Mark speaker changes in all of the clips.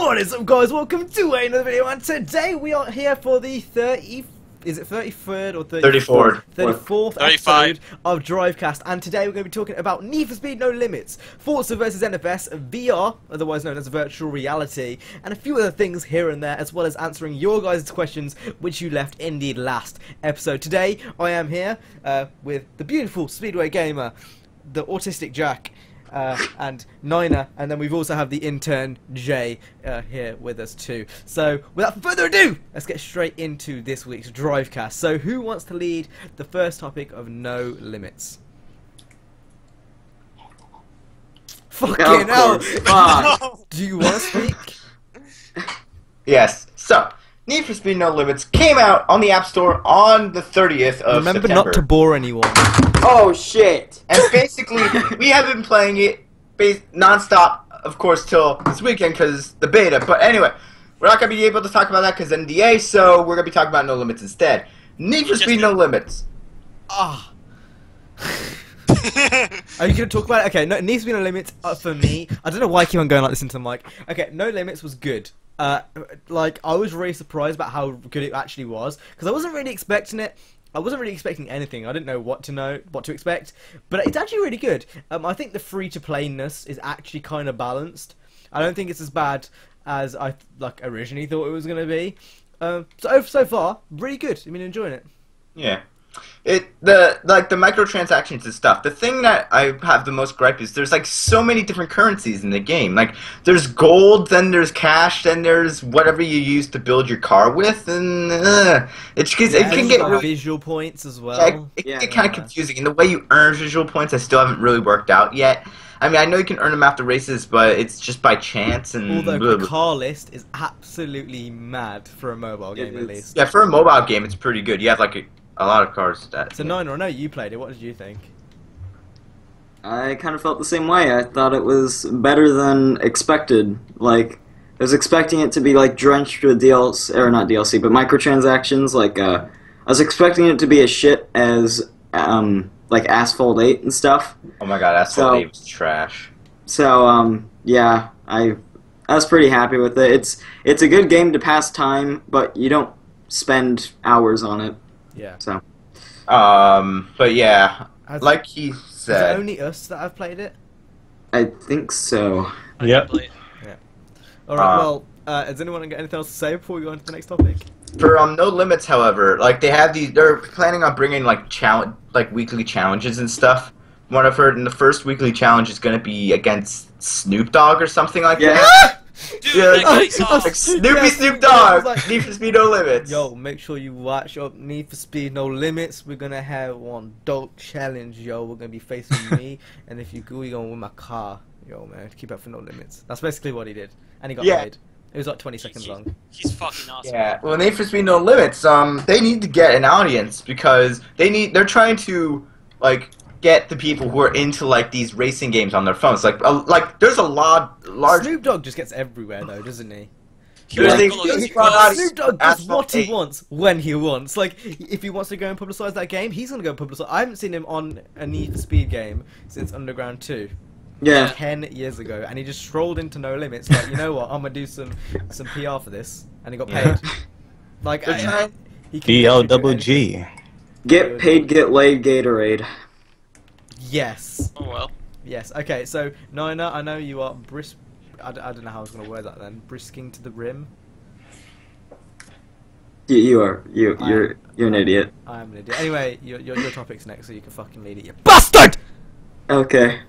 Speaker 1: What is up, guys? Welcome to another video, and today we are here for the 33rd or 34th? 34th episode of Drivecast, and today we're going to be talking about Need for Speed No Limits, Forza vs NFS, VR, otherwise known as virtual reality, and a few other things here and there, as well as answering your guys' questions which you left in the last episode. Today I am here with the beautiful Speedway Gamer, the autistic Jack, and Nina, and then we've also have the intern Jay here with us too. So without further ado, let's get straight into this week's Drivecast. So who wants to lead the first topic of No Limits? Fucking hell! Do you want to speak?
Speaker 2: Yes. So, Need for Speed No Limits came out on the App Store on the 30th of
Speaker 1: Remember
Speaker 2: September.
Speaker 1: not to bore anyone.
Speaker 3: Oh shit!
Speaker 2: And basically, we have been playing it non-stop, of course, till this weekend because the beta. But anyway, we're not going to be able to talk about that because NDA, so we're going to be talking about No Limits instead. Need for Speed No Limits.
Speaker 1: Ah. Are you going to talk about it? Okay, no, it needs to be No Limits for me. I don't know why I keep on going like this into the mic. Okay, No Limits was good. Like, I was really surprised about how good it actually was, because I wasn't really expecting it. I wasn't really expecting anything. I didn't know what to expect, but it's actually really good. I think the free-to-playness is actually kind of balanced. I don't think it's as bad as I originally thought it was going to be. So far, really good. I mean, enjoying it.
Speaker 2: Yeah. The microtransactions and stuff. The thing that I have the most gripe is there's like so many different currencies in the game. Like there's gold, then there's cash, then there's whatever you use to build your car with, and it can get really,
Speaker 1: visual points as well.
Speaker 2: It can get kind of confusing. And the way you earn visual points, I still haven't really worked out yet. I mean, I know you can earn them after races, but it's just by chance. And
Speaker 1: although the car list is absolutely mad for a mobile game, at least.
Speaker 2: Yeah, for a mobile game, it's pretty good. You have like a lot of cars.
Speaker 1: So Nina, I know you played it. What did you think?
Speaker 3: I kind of felt the same way. I thought it was better than expected. Like, I was expecting it to be like drenched with DLC, or not DLC, but microtransactions. Like, I was expecting it to be as shit as like Asphalt 8 and stuff.
Speaker 2: Oh my god, Asphalt 8 was trash.
Speaker 3: So yeah, I was pretty happy with it. It's a good game to pass time, but you don't spend hours on it.
Speaker 1: Yeah.
Speaker 3: So.
Speaker 2: But yeah, like he said.
Speaker 1: Is it only us that have played it?
Speaker 3: I think so.
Speaker 4: Yep.
Speaker 1: Yeah. All right. Well, has anyone got anything else to say before we go on to the next topic?
Speaker 2: For No Limits, however, like they're planning on bringing like weekly challenges and stuff. From what I've heard, and the first weekly challenge is going to be against Snoop Dogg or something like that.
Speaker 5: Dude,
Speaker 2: yeah, like Snoop Dogg, like, Need for Speed No Limits.
Speaker 1: Yo, make sure you watch up Need for Speed No Limits. We're gonna have one dope challenge, yo. We're gonna be facing me, and if you go, we're gonna win my car. Yo, man, keep up for No Limits. That's basically what he did, and he got paid. It was like 20 seconds long.
Speaker 5: He's fucking awesome.
Speaker 2: Yeah, well, Need for Speed No Limits, they need to get an audience because they're trying to like get the people who are into like these racing games on their phones. Like there's a large.
Speaker 1: Snoop Dogg just gets everywhere though, doesn't he?
Speaker 5: Snoop
Speaker 1: Dogg does what he wants when he wants. Like, if he wants to go and publicize that game, he's gonna go publicize. I haven't seen him on a Need for Speed game since Underground 2.
Speaker 3: Yeah.
Speaker 1: 10 years ago, and he just strolled into No Limits. Like, you know what? I'm gonna do some PR for this, and he got paid. Like,
Speaker 4: BLGG.
Speaker 3: Get paid, get laid, Gatorade.
Speaker 1: Yes.
Speaker 5: Oh well.
Speaker 1: Yes. Okay. So Nina, I know you are I don't know how I was going to word that then. Brisking to the rim.
Speaker 3: You're an idiot.
Speaker 1: I am an idiot. Anyway, your topic's next, so you can fucking lead it, you bastard!
Speaker 3: Okay.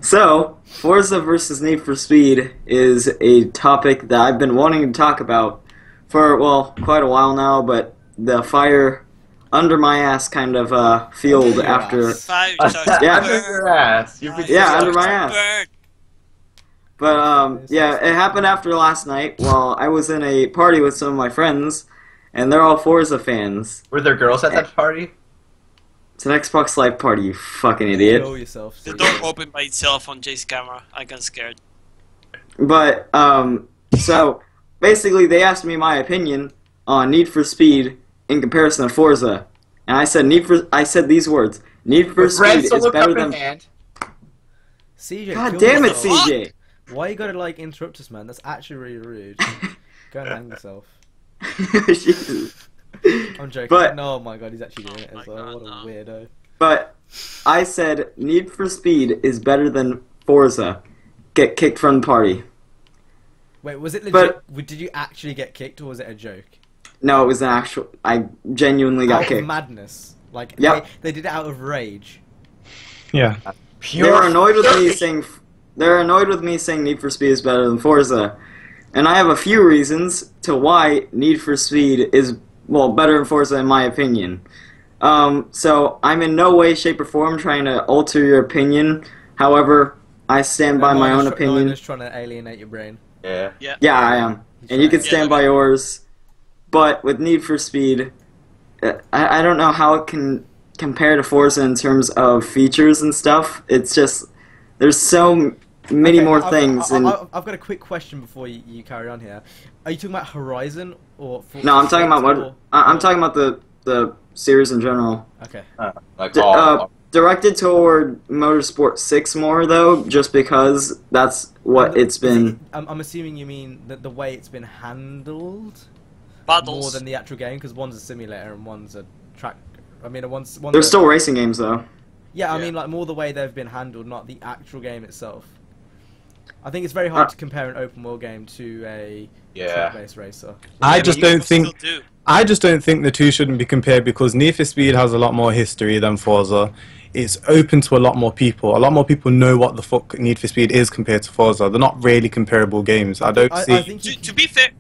Speaker 3: So, Forza versus Need for Speed is a topic that I've been wanting to talk about for, well, quite a while now, but the fire under my ass kind of field after...
Speaker 2: Under your ass.
Speaker 3: Yeah, under my ass. But, yeah, it happened after last night while I was in a party with some of my friends, and they're all Forza fans.
Speaker 2: Were there girls at that party?
Speaker 3: It's an Xbox Live party, you fucking idiot.
Speaker 1: Know yourself.
Speaker 5: The door opened by itself on Jay's camera. I got scared.
Speaker 3: But, so, basically they asked me my opinion on Need for Speed in comparison to Forza. And I said these words. Need for Speed is better than...
Speaker 1: CJ,
Speaker 3: God damn it, CJ!
Speaker 1: Why you gotta like interrupt us, man? That's actually really rude. Go and hang yourself. I'm joking.
Speaker 3: But,
Speaker 1: no, oh my god, he's actually doing it as well. What a weirdo.
Speaker 3: But I said Need for Speed is better than Forza. Get kicked from the party.
Speaker 1: Wait, was it legit? Did you actually get kicked, or was it a joke?
Speaker 3: No, it was an actual. I genuinely got kicked.
Speaker 1: Out of madness. Like,
Speaker 3: yep.
Speaker 1: they did it out of rage.
Speaker 4: Yeah.
Speaker 3: They're annoyed with me saying. They're annoyed with me saying Need for Speed is better than Forza, and I have a few reasons to why Need for Speed is better than Forza in my opinion. So I'm in no way, shape, or form trying to alter your opinion. However, I stand by my own opinion.
Speaker 1: No, I'm just trying to alienate your brain.
Speaker 2: Yeah.
Speaker 3: Yeah, I am. And you can stand by yours. But with Need for Speed, I don't know how it can compare to Forza in terms of features and stuff. It's just, there's so many more things.
Speaker 1: I've got a quick question before you carry on here. Are you talking about Horizon or Forza?
Speaker 3: No, I'm talking about what? I'm talking about the series in general.
Speaker 1: Okay.
Speaker 3: Directed toward Motorsport 6 more though, just because that's what it's been.
Speaker 1: I'm assuming you mean the way it's been handled.
Speaker 5: Battles.
Speaker 1: More than the actual game, because one's a simulator and one's a track. I mean, one's.
Speaker 3: They're still racing games though.
Speaker 1: Yeah, I mean, like more the way they've been handled, not the actual game itself. I think it's very hard to compare an open world game to a track-based racer.
Speaker 4: I just don't think the two shouldn't be compared because Need for Speed has a lot more history than Forza. It's open to a lot more people. A lot more people know what the fuck Need for Speed is compared to Forza. They're not really comparable games. I don't see.
Speaker 5: To be fair,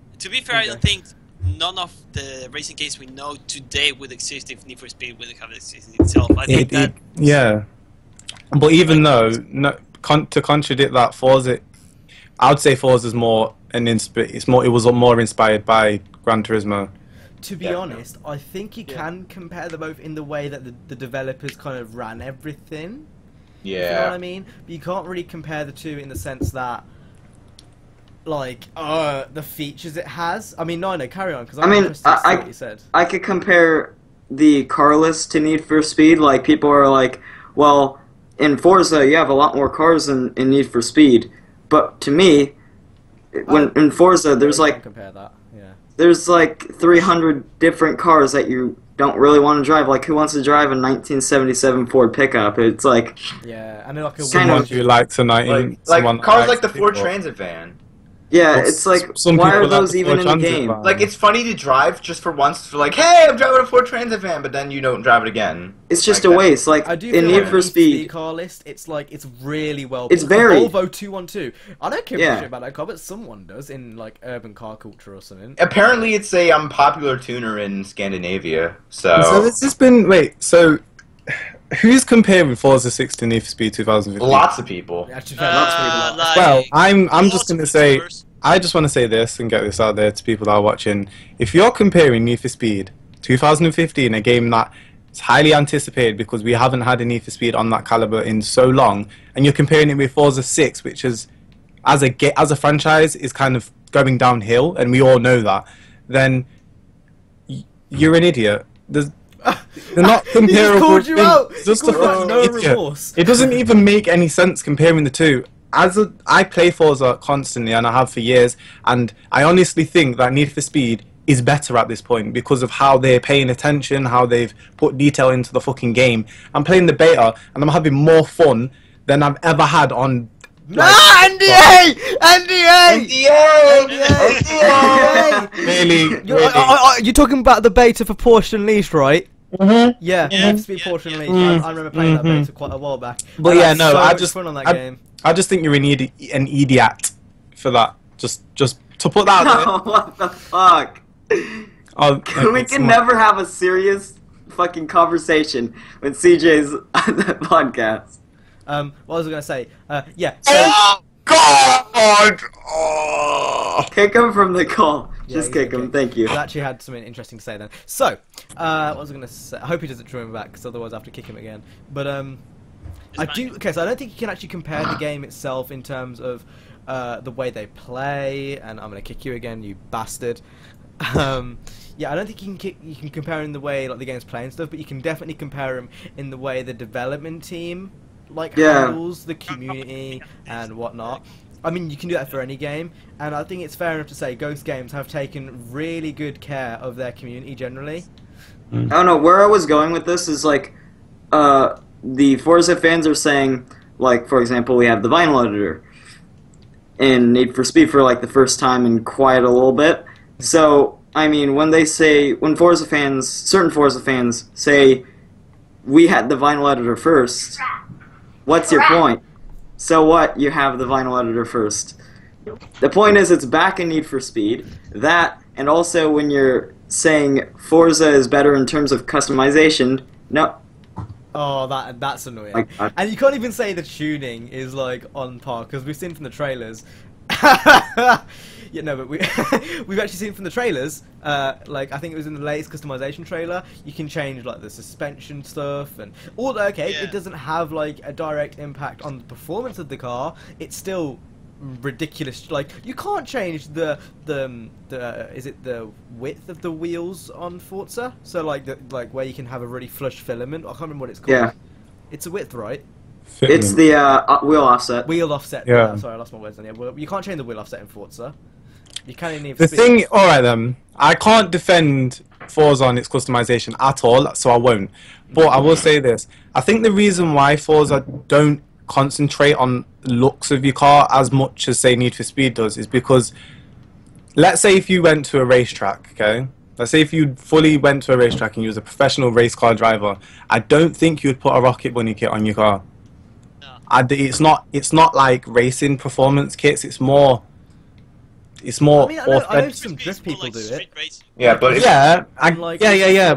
Speaker 5: I don't think none of the racing games we know today would exist if Need for Speed would have existed itself. I think
Speaker 4: yeah, but even though to contradict that, Forza, I would say Forza's more it was more inspired by Gran Turismo.
Speaker 1: To be honest, I think you can compare them both in the way that the developers kind of ran everything.
Speaker 2: Yeah.
Speaker 1: You know what I mean? But you can't really compare the two in the sense that, like, the features it has. I mean, no, carry on, because I'm interested to see what you said.
Speaker 3: I could compare the car list to Need for Speed. Like, people are like, well, in Forza, you have a lot more cars than in Need for Speed. But to me, in Forza, there's like...
Speaker 1: compare that.
Speaker 3: There's like 300 different cars that you don't really want to drive. Like, who wants to drive a 1977 Ford pickup? It's like...
Speaker 1: Yeah, and like
Speaker 4: someone who likes a 19...
Speaker 2: Like cars like the Ford Transit van.
Speaker 3: Yeah, it's like, why are those even in the game?
Speaker 2: Like, it's funny to drive just for once, for like, hey, I'm driving a Ford Transit van, but then you don't drive it again.
Speaker 3: It's just a waste. Like, in Need for Speed,
Speaker 1: car list, it's like, it's really well.
Speaker 3: It's very
Speaker 1: Volvo 212. I don't care shit about that car, but someone does in like urban car culture or something.
Speaker 2: Apparently, it's a popular tuner in Scandinavia. So
Speaker 4: this has been who's comparing Forza 6 to Need for Speed 2015?
Speaker 2: Lots of people.
Speaker 1: Actually,
Speaker 4: Well, I'm just going to say, I just want to say this and get this out there to people that are watching. If you're comparing Need for Speed 2015, a game that is highly anticipated because we haven't had a Need for Speed on that caliber in so long, and you're comparing it with Forza 6, which is, as a franchise, is kind of going downhill, and we all know that, then you're an idiot. They're not comparable.
Speaker 1: He called you out.
Speaker 4: Just
Speaker 1: no remorse.
Speaker 4: It doesn't even make any sense comparing the two. I play Forza constantly, and I have for years, and I honestly think that Need for Speed is better at this point because of how they're paying attention, how they've put detail into the fucking game. I'm playing the beta, and I'm having more fun than I've ever had on...
Speaker 1: NDA!
Speaker 4: Really?
Speaker 1: You're talking about the beta for Porsche Unleashed, right?
Speaker 4: Mm-hmm.
Speaker 1: Yeah, Need for Speed Porsche Unleashed. I remember playing that beta quite a while back.
Speaker 4: But yeah, no,
Speaker 1: fun on that game.
Speaker 4: I just think you're an idiot for that. Just to put that out there.
Speaker 3: What the fuck? We can never have a serious fucking conversation when CJ's on the podcast.
Speaker 1: What was I going to say? Yeah.
Speaker 4: Oh, God! Oh.
Speaker 3: Kick him from the call. Just kick him, thank you.
Speaker 1: I actually had something interesting to say then. So, what was I going to say? I hope he doesn't throw him back, because otherwise I have to kick him again. But, okay, so I don't think you can actually compare the game itself in terms of the way they play, and I'm going to kick you again, you bastard. Yeah, I don't think you can compare in the way like the game's playing and stuff, but you can definitely compare them in the way the development team handles the community and whatnot. I mean, you can do that for any game, and I think it's fair enough to say Ghost Games have taken really good care of their community generally.
Speaker 3: I don't know, where I was going with this is like, the Forza fans are saying, like, for example, we have the vinyl editor in Need for Speed for like the first time in quite a little bit. So, I mean, when Forza fans, certain Forza fans say, we had the vinyl editor first, what's your point? So what, you have the vinyl editor first. The point is it's back in Need for Speed. That, and also when you're saying Forza is better in terms of customization, no.
Speaker 1: Oh, that's annoying. And you can't even say the tuning is like on par, because we've seen from the trailers. Yeah, no, but we've actually seen from the trailers, like I think it was in the latest customization trailer, you can change like the suspension stuff and all. Okay, it doesn't have like a direct impact on the performance of the car. It's still ridiculous. Like you can't change the is it the width of the wheels on Forza? So like where you can have a really flush filament. I can't remember what it's called.
Speaker 3: Yeah,
Speaker 1: it's a width, right?
Speaker 3: It's the wheel offset.
Speaker 1: Wheel offset.
Speaker 4: Yeah.
Speaker 1: Sorry, I lost my words on here. Well, you can't change the wheel offset in Forza. You can't even.
Speaker 4: The thing, alright then, I can't defend Forza on its customization at all, so I won't. But I will say this: I think the reason why Forza don't concentrate on looks of your car as much as say Need for Speed does is because, let's say if you went to a racetrack, okay. Let's say if you fully went to a racetrack and you was a professional race car driver, I don't think you'd put a Rocket Bunny kit on your car. It's not like racing performance kits. It's more. I mean,
Speaker 1: I know some drift people do it.
Speaker 2: Yeah, but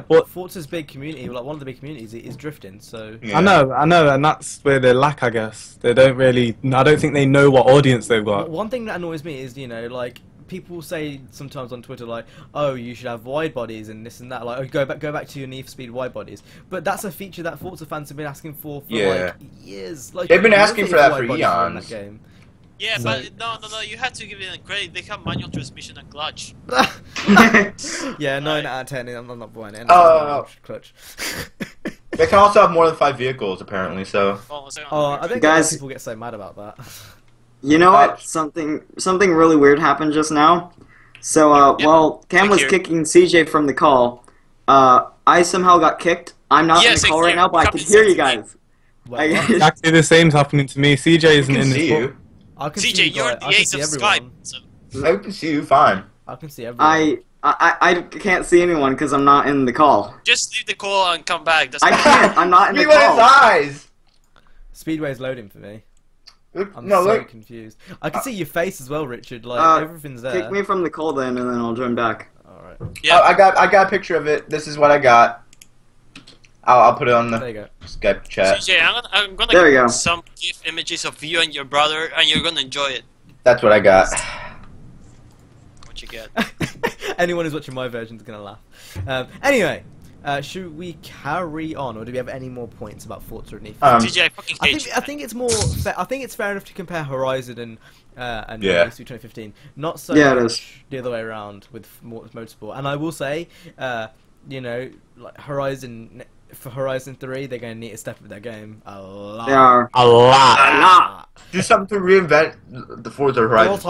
Speaker 1: But Forza's big community, like one of the big communities, is drifting. So
Speaker 4: I know, and that's where they lack. I guess they don't really. I don't think they know what audience they've got.
Speaker 1: One thing that annoys me is like people say sometimes on Twitter like, oh, you should have wide bodies and this and that. Like, oh, go back to your Need for Speed wide bodies. But that's a feature that Forza fans have been asking for like years. Like
Speaker 2: they've been asking for that for eons.
Speaker 5: Yeah, but no, you have to give it a credit. They have manual transmission and clutch.
Speaker 1: Yeah, 9 out of 10. I'm not buying it. Clutch.
Speaker 2: They can also have more than 5 vehicles, apparently. So.
Speaker 1: I think guys, people get so mad about that.
Speaker 3: You know what? Something really weird happened just now. So, while Cam was kicking CJ from the call, I somehow got kicked. I'm not in the call right now, but I can hear you guys.
Speaker 4: Exactly the same's happening to me. CJ isn't in this call.
Speaker 5: CJ, you're the ace of Skype. So.
Speaker 2: I can see you fine.
Speaker 1: I can see everyone.
Speaker 3: I can't see anyone because I'm not in the call.
Speaker 5: Just leave the call and come back.
Speaker 3: I can't. I'm not in the call.
Speaker 2: Speedway's eyes.
Speaker 1: Speedway's loading for me. I'm confused. I can see your face as well, Richard. Like everything's there.
Speaker 3: Kick me from the call then, and then I'll join back.
Speaker 1: All right.
Speaker 2: Yeah. I got a picture of it. This is what I got. I'll put it on the Skype chat.
Speaker 5: CJ, I'm gonna get some GIF images of you and your brother, and you're gonna enjoy it.
Speaker 2: That's what I got.
Speaker 5: What you get?
Speaker 1: Anyone who's watching my version is gonna laugh. Anyway, should we carry on, or do we have any more points about Forza and Need for Speed?
Speaker 5: CJ, I fucking hate you.
Speaker 1: I think it's more. I think it's fair enough to compare Horizon and Need for Speed 2015. Not so much the other way around with Motorsport. And I will say, you know, like Horizon. For Horizon 3, they're going to need to step up their game a lot.
Speaker 3: They are.
Speaker 4: A lot.
Speaker 2: Do something to reinvent the Forza Horizon.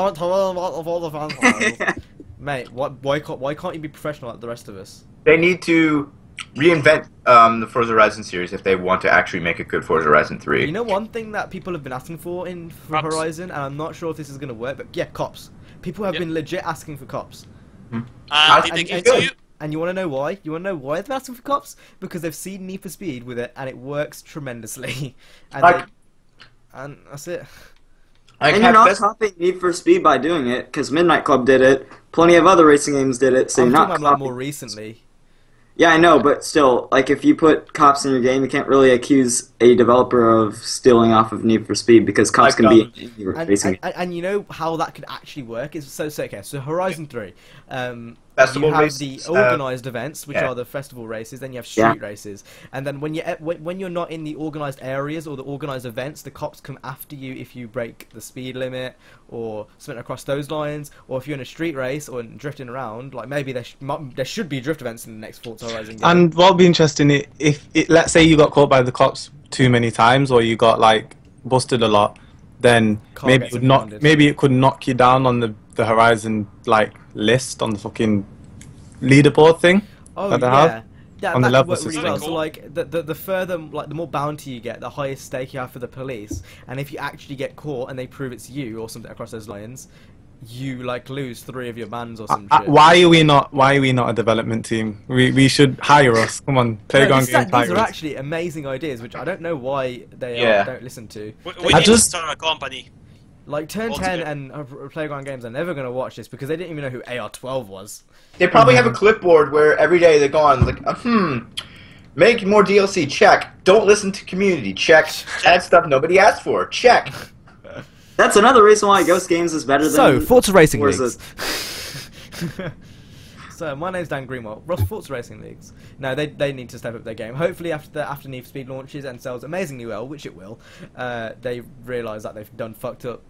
Speaker 1: Mate, why can't you be professional like the rest of us?
Speaker 2: They need to reinvent the Forza Horizon series if they want to actually make a good Forza Horizon 3.
Speaker 1: You know one thing that people have been asking for Horizon, and I'm not sure if this is going to work, but yeah, cops. People have been legit asking for cops.
Speaker 5: Did they give it to you?
Speaker 1: And you want to know why? You want to know why they're asking for cops? Because they've seen Need for Speed with it, and it works tremendously. And, and that's it.
Speaker 3: And you're not copying Need for Speed by doing it, because Midnight Club did it. Plenty of other racing games did it, so you're not copying.
Speaker 1: More recently.
Speaker 3: Yeah, I know, but still, like, if you put cops in your game, you can't really accuse a developer of stealing off of Need for Speed, because cops can be in your racing game.
Speaker 1: And you know how that could actually work? Is so Horizon 3.
Speaker 2: Festival
Speaker 1: you have
Speaker 2: races,
Speaker 1: the organised events, which are the festival races. Then you have street races, and then when you're not in the organised areas or the organised events, the cops come after you if you break the speed limit or something across those lines. Or if you're in a street race or drifting around, like maybe there should be drift events in the next Forza Horizon game.
Speaker 4: And what'll be interesting if let's say you got caught by the cops too many times or you got like busted a lot. then
Speaker 1: Car
Speaker 4: maybe
Speaker 1: gets
Speaker 4: it would not.
Speaker 1: impounded.
Speaker 4: Maybe it could knock you down on the Horizon like list on the fucking leaderboard thing.
Speaker 1: Oh
Speaker 4: that they
Speaker 1: yeah.
Speaker 4: have.
Speaker 1: Yeah,
Speaker 4: On
Speaker 1: that
Speaker 4: the
Speaker 1: could
Speaker 4: level
Speaker 1: work really
Speaker 4: system.
Speaker 1: well. So like the further, like the more bounty you get, the higher stake you have for the police. And if you actually get caught and they prove it's you or something across those lines, you like lose 3 of your bans or some shit.
Speaker 4: Why are we not a development team? We should hire us. Come on, Playground Games
Speaker 1: These
Speaker 4: hire
Speaker 1: are
Speaker 4: us.
Speaker 1: actually amazing ideas, which I don't know why they don't listen to.
Speaker 5: We need to start a company.
Speaker 1: Like Turn 10 and Playground Games are never going to watch this because they didn't even know who AR-12 was.
Speaker 2: They probably have a clipboard where every day they go on like, make more DLC, check. Don't listen to community, check. Add stuff nobody asked for, check.
Speaker 3: That's another reason why Ghost Games is better than.
Speaker 1: So, Forza Racing
Speaker 3: Forza.
Speaker 1: Leagues. So, my name's Dan Greenwell. Forza Racing Leagues. No, they need to step up their game. Hopefully, after Need for Speed launches and sells amazingly well, which it will, they realise that they've done fucked up.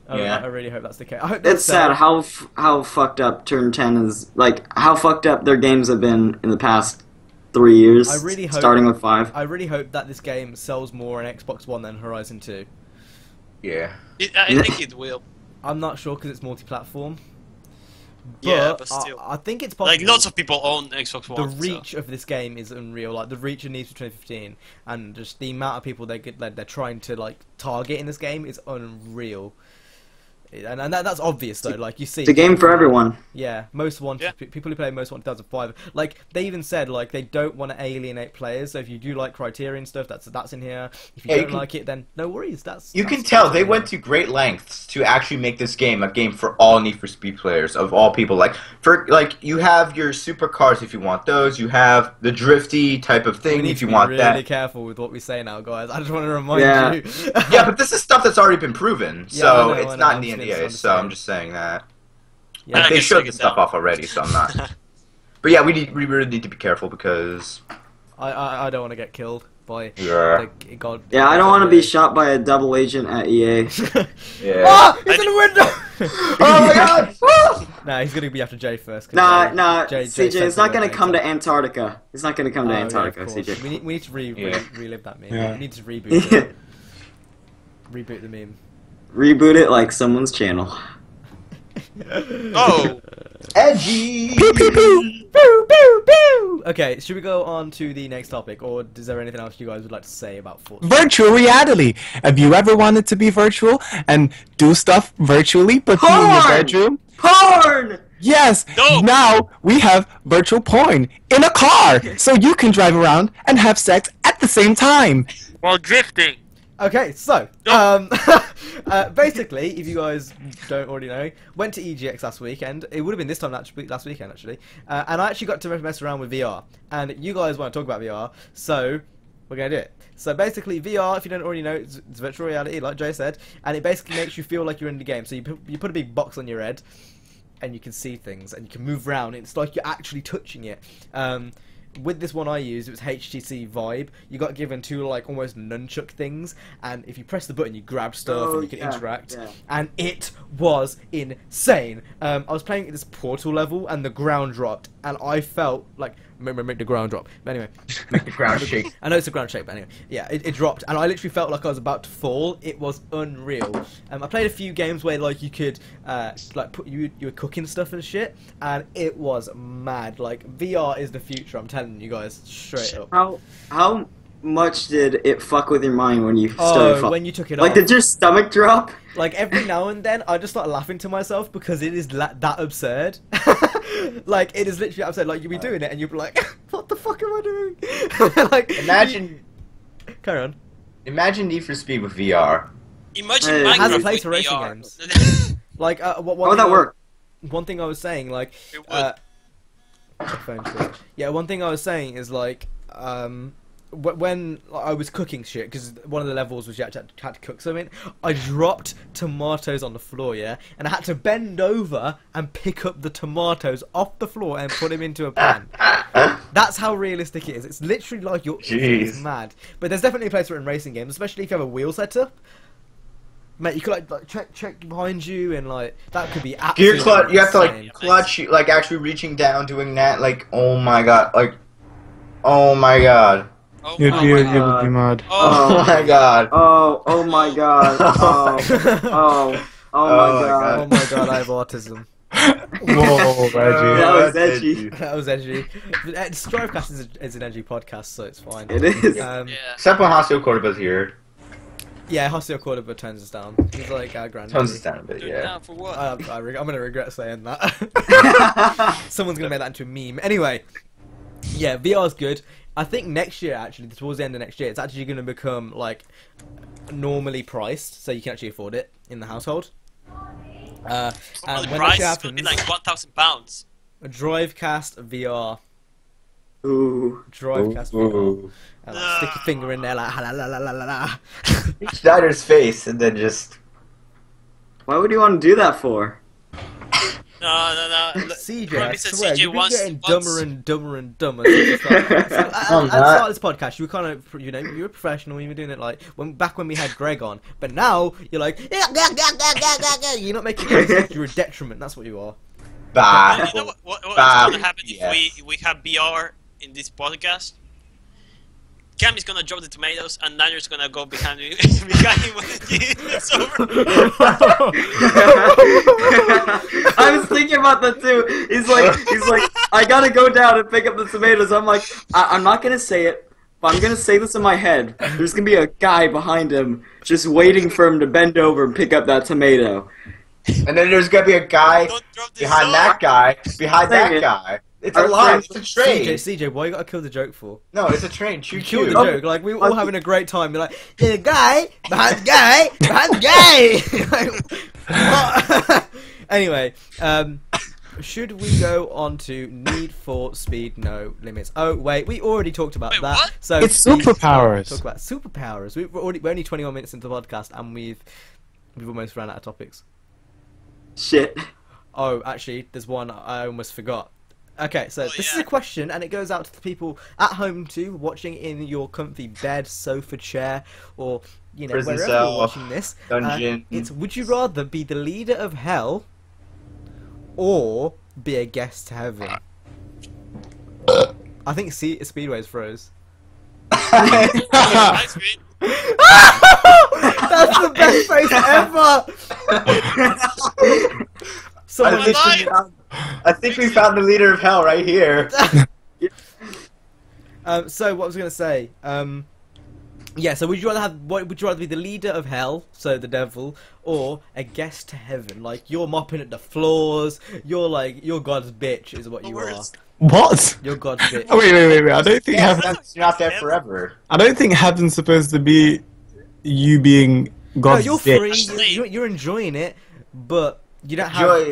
Speaker 1: I really hope that's the case. I hope
Speaker 3: It's sad how fucked up Turn 10 is. Like, how fucked up their games have been in the past 3 years.
Speaker 1: I really hope,
Speaker 3: starting with 5.
Speaker 1: I really hope that this game sells more on Xbox One than Horizon 2.
Speaker 2: Yeah.
Speaker 5: I think it will.
Speaker 1: I'm not sure because it's multi-platform.
Speaker 5: Yeah, but still.
Speaker 1: I think it's possible.
Speaker 5: Like, lots of people own Xbox One.
Speaker 1: The reach of this game is unreal. Like, the reach of Need for 2015 and just the amount of people they're trying to, like, target in this game is unreal. And that's obvious, though. Like, you see...
Speaker 3: It's a game for everyone.
Speaker 1: Yeah, Most Wanted. Yeah. People who play Most Wanted 2005. Like, they even said, like, they don't want to alienate players. So if you do like Criterion stuff, that's in here. If you don't like it, then no worries.
Speaker 2: You can tell they went to great lengths to actually make this game a game for all Need for Speed players, of all people. Like, you have your supercars if you want those. You have the drifty type of thing if you want that.
Speaker 1: We need to be really careful with what we say now, guys. I just want to remind you.
Speaker 2: Yeah, but this is stuff that's already been proven. So it's not in the NDA, so I'm just saying that.
Speaker 5: Yeah,
Speaker 2: like, they showed the stuff off already, so I'm not. But yeah, we really need to be careful because
Speaker 1: I don't want to get killed by God.
Speaker 3: Yeah, I don't want to be shot by a double agent at EA.
Speaker 2: Yeah.
Speaker 1: Oh, he's in the window!
Speaker 2: Oh my God!
Speaker 1: Nah, he's gonna be after Jay first.
Speaker 3: Nah, CJ, it's not gonna come to Antarctica. It's not gonna come to Antarctica, CJ.
Speaker 1: We need to relive that meme. Yeah. We need to reboot it. Reboot the meme.
Speaker 3: Reboot it like someone's channel.
Speaker 5: Oh!
Speaker 2: Edgy!
Speaker 1: Pew, pew, pew! Pew, pew, pew! Okay, should we go on to the next topic, or is there anything else you guys would like to say about Forza?
Speaker 4: Virtual reality. Have you ever wanted to be virtual and do stuff virtually, but be in your bedroom?
Speaker 3: Porn!
Speaker 4: Yes.
Speaker 5: No.
Speaker 4: Now we have virtual porn in a car, so you can drive around and have sex at the same time.
Speaker 5: While drifting.
Speaker 1: Okay, so basically, if you guys don't already know, went to EGX last weekend. It would have been this time last weekend actually, and I actually got to mess around with VR. And you guys want to talk about VR, so we're gonna do it. So basically, VR, if you don't already know, it's virtual reality, like Jay said, and it basically makes you feel like you're in the game. So you put a big box on your head, and you can see things, and you can move around. It's like you're actually touching it. With this one I used, it was HTC Vive. You got given 2 like almost nunchuck things, and if you press the button, you grab stuff and you can interact. Yeah. And it was insane. I was playing at this portal level, and the ground dropped, and I felt like make the ground drop. But anyway,
Speaker 2: make the ground shake.
Speaker 1: I know it's a ground shake, but anyway, yeah, it dropped, and I literally felt like I was about to fall. It was unreal. I played a few games where like you could like you were cooking stuff and shit, and it was mad. Like VR is the future. I'm telling you guys straight up.
Speaker 3: How much did it fuck with your mind when you started?
Speaker 1: When you took it
Speaker 3: off. Like, did your stomach drop?
Speaker 1: Like every now and then, I just start laughing to myself because it is that absurd. Like it is literally absurd. Like you'll be doing it and you'll be like, "What the fuck am I doing?" Like
Speaker 2: imagine.
Speaker 1: Carry on.
Speaker 2: Imagine Need for Speed with VR.
Speaker 5: Imagine
Speaker 1: it has a place
Speaker 5: for
Speaker 1: racing
Speaker 5: VR.
Speaker 1: games. Like
Speaker 3: how would that work?
Speaker 1: One thing I was saying, like, one thing I was saying is like, when I was cooking shit, because one of the levels was you had to cook something, I dropped tomatoes on the floor, yeah, and I had to bend over and pick up the tomatoes off the floor and put them into a pan. That's how realistic it is. It's literally like it's mad. But there's definitely a place for it in racing games, especially if you have a wheel setup. Mate, you could like check behind you, and like that could be absolutely
Speaker 2: gear clutch. You have to like
Speaker 1: insane.
Speaker 2: clutch, like actually reaching down, doing that. Like, oh my god, like, oh my god.
Speaker 5: Oh
Speaker 4: You'd
Speaker 5: my
Speaker 4: be
Speaker 5: god.
Speaker 4: mad.
Speaker 2: Oh my god.
Speaker 3: Oh my god. Oh my god.
Speaker 1: Oh my god, I have autism.
Speaker 4: Whoa, Reggie.
Speaker 3: That was
Speaker 2: that's
Speaker 3: edgy.
Speaker 1: That was edgy. Drivecast is an edgy podcast, so it's fine.
Speaker 3: It is.
Speaker 5: Yeah.
Speaker 2: Except when Hasio Cordoba's here.
Speaker 1: Yeah, Hoseo Cordoba turns us down. He's like our granddad.
Speaker 2: Tones us down a bit,
Speaker 5: Turn
Speaker 2: yeah.
Speaker 5: down for what?
Speaker 1: I'm gonna regret saying that. Someone's gonna make that into a meme. Anyway, yeah, VR's good. I think next year, actually, towards the end of next year, it's actually gonna become like normally priced, so you can actually afford it in the household. And
Speaker 5: Probably
Speaker 1: when
Speaker 5: price
Speaker 1: that
Speaker 5: will be
Speaker 1: happens,
Speaker 5: like £1,000.
Speaker 1: a Drivecast VR.
Speaker 3: Ooh.
Speaker 1: Drivecast VR. And like, stick your finger in there like la la la la la la.
Speaker 2: Schneider's face and then just...
Speaker 3: Why would you want to do that for?
Speaker 5: No.
Speaker 1: CJ, I
Speaker 5: Probably said
Speaker 1: swear,
Speaker 5: CJ
Speaker 1: you've been
Speaker 5: wants-
Speaker 1: getting
Speaker 5: wants-
Speaker 1: dumber and dumber and dumber. At the start of this podcast, you were kind of, you were a professional. You were doing it like back when we had Greg on, but now you're like, you're not making any sense. You're a detriment. That's what you are.
Speaker 2: Bah.
Speaker 5: You know what's
Speaker 2: Bah.
Speaker 5: gonna happen if we have BR in this podcast? Cam is gonna drop the tomatoes, and Niners gonna go behind him when it's over.
Speaker 3: I was thinking about that too. He's like, I gotta go down and pick up the tomatoes. I'm like, I'm not gonna say it, but I'm gonna say this in my head. There's gonna be a guy behind him just waiting for him to bend over and pick up that tomato.
Speaker 2: And then there's gonna be a guy
Speaker 5: Don't drop this
Speaker 2: behind
Speaker 5: zone.
Speaker 2: that guy, behind
Speaker 3: Dang
Speaker 2: that
Speaker 3: it.
Speaker 2: guy. It's a
Speaker 3: Our
Speaker 2: lie.
Speaker 3: friends-
Speaker 2: It's a train.
Speaker 1: CJ, why you gotta kill the joke for?
Speaker 2: No, it's a train. Choo
Speaker 1: Kill the
Speaker 2: choo.
Speaker 1: joke. Like we were all having a great time. You're like, there's a guy behind the guy behind the guy. Like, what? Anyway, should we go on to Need for Speed No Limits? Oh wait, we already talked about
Speaker 5: Wait,
Speaker 1: that.
Speaker 5: what?
Speaker 1: So
Speaker 4: It's
Speaker 1: we
Speaker 4: Superpowers.
Speaker 1: Talk about superpowers. We're only 21 minutes into the podcast and we've almost run out of topics.
Speaker 3: Shit.
Speaker 1: Oh, actually, there's one I almost forgot. Okay, so this is
Speaker 5: yeah.
Speaker 1: a question, and it goes out to the people at home too, watching in your comfy bed, sofa, chair, or
Speaker 2: Prison
Speaker 1: wherever
Speaker 2: cell,
Speaker 1: you're watching this.
Speaker 2: dungeon.
Speaker 1: It's: would you rather be the leader of hell, or be a guest to heaven? I think Speedway's froze.
Speaker 5: Nice screen.
Speaker 1: That's the best face ever. Someone
Speaker 2: I think we found the leader of hell right here.
Speaker 1: So what was I going to say? Yeah. So would you rather be the leader of hell, so the devil, or a guest to heaven? Like you're mopping at the floors. You're God's bitch, is what you are.
Speaker 5: Worst.
Speaker 4: What?
Speaker 1: You're God's bitch.
Speaker 4: Oh, wait. I don't think
Speaker 2: You're not there forever.
Speaker 4: I don't think heaven's supposed to be you being God's
Speaker 1: No, you're
Speaker 4: bitch.
Speaker 1: free. You're enjoying it, but you don't have